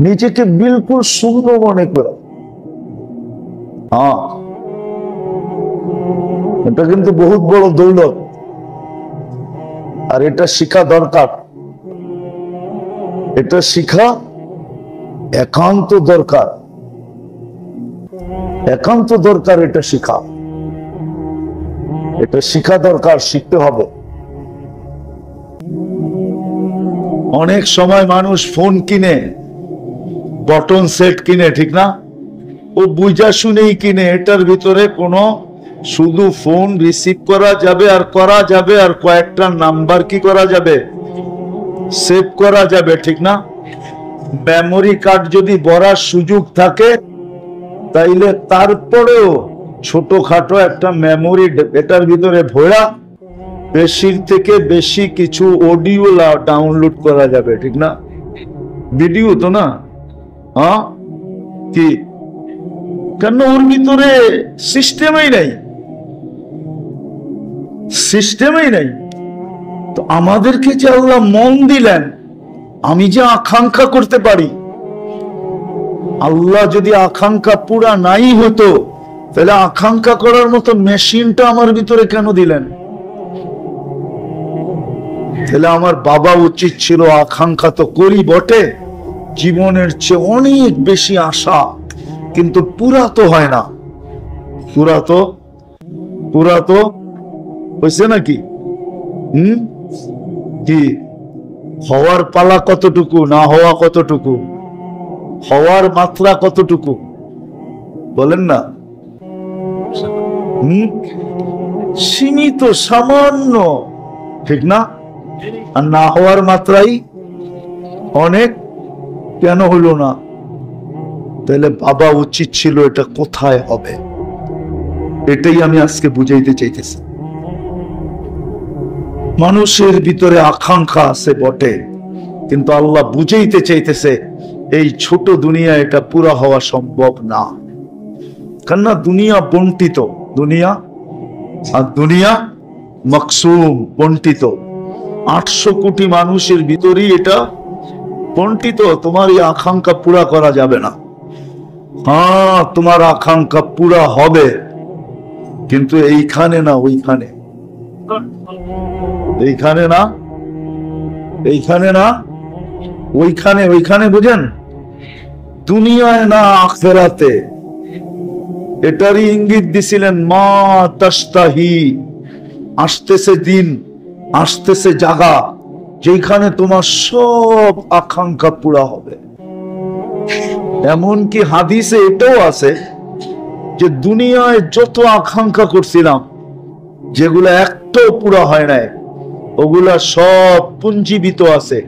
নিজেকে বিলকুল শূন্য মনে করে। হ্যাঁ, এটা কিন্তু বহুত বড় দৌলত, আর এটা শিখা দরকার, এটা শিখা একান্ত দরকার, একান্ত দরকার, এটা শিখা, এটা শিখা দরকার, শিখতে হবে। অনেক সময় মানুষ ফোন কিনে, বটন সেট কিনে, ঠিক না? ও বুঝা শুনেই কিনে, এটার ভিতরে কোনো শুধু ফোন রিসিভ করা যাবে আর করা যাবে, আর কয়েকটা নাম্বার কি করা যাবে, সেভ করা যাবে, ঠিক না? মেমোরি কার্ড যদি ভরার সুযোগ থাকে, তাইলে তারপরেও ছোটখাটো একটা মেমোরি এটার ভিতরে ভরা, বেশির থেকে বেশি কিছু অডিও ডাউনলোড করা যাবে, ঠিক না? ভিডিও তো না, হ্যাঁ কি? কেন ওর ভিতরে সিস্টেমই নাই, সিস্টেমই নাই। তো আমাদেরকে যে আল্লাহ মন দিলেন, আমি যে আকাঙ্ক্ষা করতে পারি, আল্লাহ যদি আকাঙ্ক্ষা পুরা নাই হতো তাহলে আকাঙ্ক্ষা করার মতো মেশিনটা আমার ভিতরে কেন দিলেন? তাহলে আমার বাবা উচিত ছিল, আকাঙ্ক্ষা তো করি বটে, জীবনের চেয়ে অনেক বেশি আশা, কিন্তু পুরা তো হয় না। পুরা তো হয়েছে নাকি? কি হওয়ার পালা কতটুকু, না হওয়া কতটুকু, হওয়ার মাত্রা কতটুকু বলেন না? সীমিত, সামান্য, ঠিক না? আর না হওয়ার মাত্রাই অনেক। কেন হলো না? তাহলে বাবা উচিত ছিল এটা কোথায় হবে, এটাই আমি আজকে বুঝাইতে চাইতেছি। মানুষের ভিতরে আকাঙ্ক্ষা আছে বটে, কিন্তু আল্লাহ বুঝাইতে চাইতেছে এই ছোট দুনিয়া এটা পুরা হওয়া সম্ভব না। কেননা দুনিয়া বন্টিত, দুনিয়া আর দুনিয়া মকসুম, বন্টিত। 800 কোটি মানুষের ভিতরেই এটা বন্টিত। তোমার এই আকাঙ্ক্ষা পুরা করা যাবে না। হ্যাঁ, তোমার আকাঙ্ক্ষা পুরা হবে, কিন্তু এইখানে না ওইখানে, এইখানে না, এইখানে না ওইখানে। ওইখানে বুঝেন, দুনিয়ায় না আখিরাতে। এটারই ইঙ্গিত দিছিলেন মা তাস্তাহি। আসতেছে দিন, আসতেছে জায়গা যেখানে তোমার সব আকাঙ্ক্ষা পুরা হবে। এমনকি হাদিসে এটাও আছে যে দুনিয়ায় যত আকাঙ্ক্ষা করছিলাম, যেগুলো একটাও পুরা হয় নাই, ওগুলা সব পুঞ্জীবিত আছে।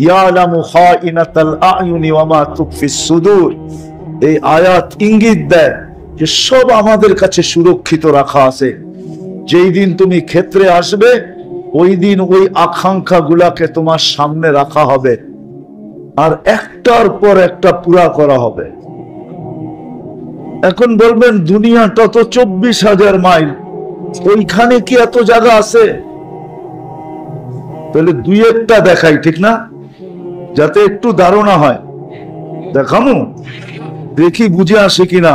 ইয়ালামু খাইনাতাল আয়ুনি ওয়া মা তুখফিস সুদূর। এই আয়াত ইঙ্গিত দেয় যে সব আমাদের কাছে সুরক্ষিত রাখা আছে। যেই দিন তুমি ক্ষেত্রে আসবে, ওই দিন ওই আকাঙ্ক্ষা গুলাকে তোমার সামনে রাখা হবে, আর একটার পর একটা পুরা করা হবে। এখন বলবেন দুনিয়াটা তো 24,000 মাইল, ওইখানে কি এত জায়গা আছে? তাহলে দুই একটা দেখাই, ঠিক না? যাতে একটু ধারণা হয়। দেখামু, দেখি বুঝে আসে কিনা।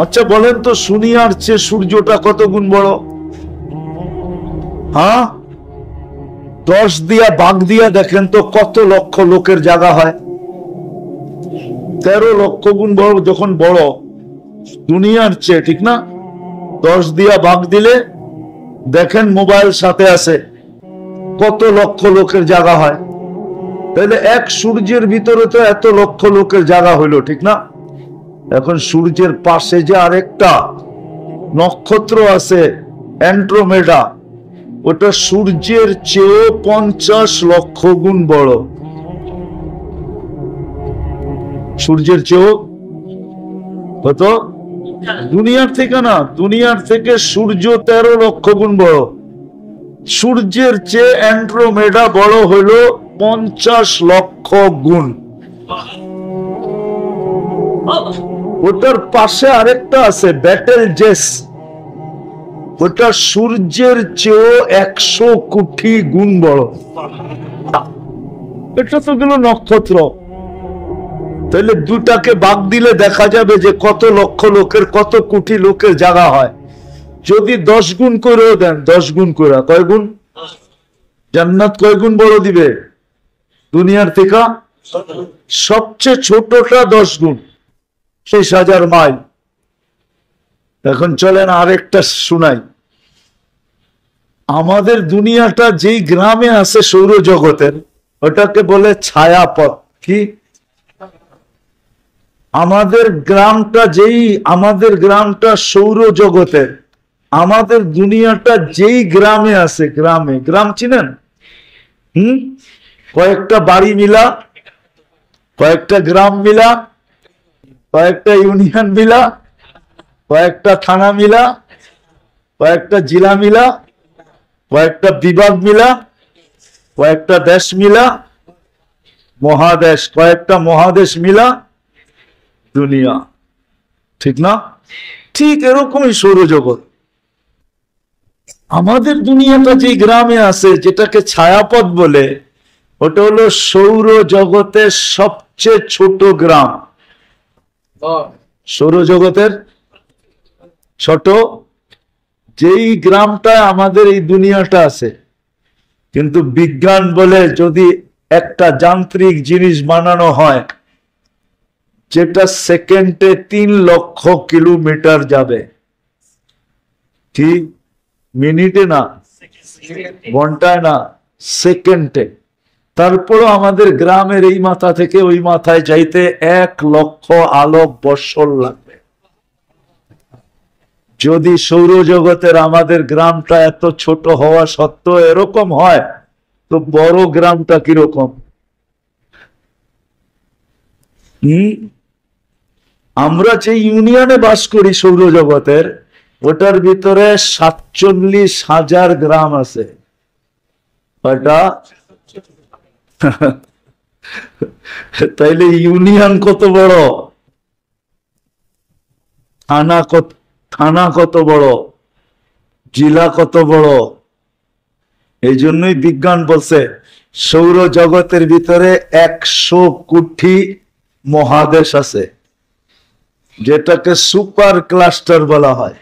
আচ্ছা বলেন তো, সুনিয়ার চেয়ে সূর্যটা কত গুণ বড়? হ্যাঁ, 10 দিয়া ভাগ দিয়া দেখেন তো কত লক্ষ লোকের জায়গা হয়। 13 লক্ষ গুণ বড় যখন বড় দুনিয়ার চেয়ে, ঠিক না? 10 দিয়া ভাগ দিলে দেখেন মোবাইল সাথে আছে, কত লক্ষ লোকের জায়গা হয়। তাহলে এক সূর্যের ভিতরে তো এত লক্ষ লোকের জায়গা হইলো, ঠিক না? এখন সূর্যের পাশে যে আরেকটা নক্ষত্র আছে অ্যান্ড্রোমেডা, ওটা সূর্যের চেয়ে 50 লক্ষ গুণ বড়। সূর্যের চেয়েও কত? দুনিয়ার থেকে না, দুনিয়ার থেকে সূর্য 13 লক্ষ গুণ বড়। সূর্যের চেয়ে অ্যান্ড্রোমেডা বড় হলো 50 লক্ষ গুণ। ওটার পাশে আরেকটা আছে ব্যাটেল জেস, ওটা সূর্যের চেয়েও 100 কোটি গুণ বড়। এটা তো গেল নক্ষত্র। তাহলে দুটাকে ভাগ দিলে দেখা যাবে যে কত লক্ষ লোকের, কত কোটি লোকের জায়গা হয়। যদি 10 গুণ করেও দেন, 10 গুণ করে, কয় গুণ? জান্নাত কয় গুণ বড় দিবে দুনিয়ার থেকে? সবচেয়ে ছোটটা 10 গুণ, 6,000 মাইল। এখন চলেন আরেকটা শুনাই। আমাদের দুনিয়াটা যেই গ্রামে আছে সৌরজগতের, ওটাকে বলে ছায়াপথ। কি? আমাদের গ্রামটা সৌরজগতের, আমাদের দুনিয়াটা যেই গ্রামে আছে, গ্রাম চিনেন? কয়েকটা বাড়ি মিলা, কয়েকটা গ্রাম মিলা, কয়েকটা ইউনিয়ন মিলা, কয়েকটা থানা মিলা, কয়েকটা জেলা মিলা, কয়েকটা বিভাগ মিলা, কয়েকটা দেশ মিলা, মহাদেশ, কয়েকটা মহাদেশ মিলা দুনিয়া, ঠিক না? ঠিক এরকমই সৌরজগৎ। আমাদের দুনিয়াটা যে গ্রামে আছে, যেটাকে ছায়াপথ বলে, ওটা হলো সৌরজগতের সবচেয়ে ছোট গ্রাম। সৌরজগতের ছোট যেই গ্রামটা আমাদের এই দুনিয়াটা আছে, কিন্তু বিজ্ঞান বলে যদি একটা যান্ত্রিক জিনিস বানানো হয় যেটা সেকেন্ডে 3 লক্ষ কিলোমিটার যাবে, ঠিক মিনিটে না, ঘন্টায় না, সেকেন্ডে, তারপরও আমাদের গ্রামের এই মাথা থেকে ওই মাথায় যাইতে 1 লক্ষ আলোক বৎসর লাগবে। যদি সৌরজগতের আমাদের গ্রামটা এত ছোট হওয়া সত্ত্বেও এরকম হয়, তো বড় গ্রামটা কিরকম? আমরা যে ইউনিয়নে বাস করি সৌরজগতের, ওটার ভিতরে 47,000 গ্রাম আছে। ওটা তাইলে ইউনিয়ন কত বড়, থানা কত বড়, জেলা কত বড়। এই জন্যই বিজ্ঞান বলছে সৌরজগতের ভিতরে 100 কোটি মহাদেশ আছে, যেটাকে সুপার ক্লাস্টার বলা হয়।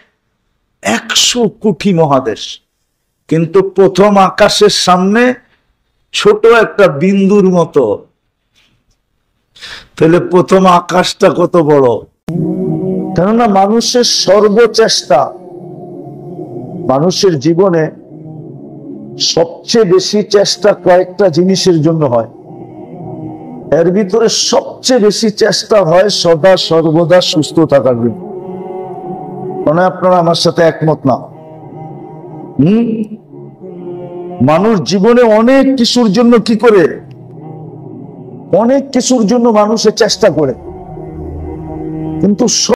100 কোটি মহাদেশ, কিন্তু প্রথম আকাশের সামনে ছোট একটা বিন্দুর মতো। তাহলে প্রথম আকাশটা কত বড়? কেননা মানুষের সর্বচেষ্টা, মানুষের জীবনে সবচেয়ে বেশি চেষ্টা কয়েকটা জিনিসের জন্য হয়। এর ভিতরে সবচেয়ে বেশি চেষ্টা হয় সদা সর্বদা সুস্থ থাকার জন্য। মানে আপনারা আমার সাথে একমত না? মানুষ জীবনে অনেক কিছুর জন্য কি করে, অনেক কিছুর জন্য মানুষের চেষ্টা করে, কিন্তু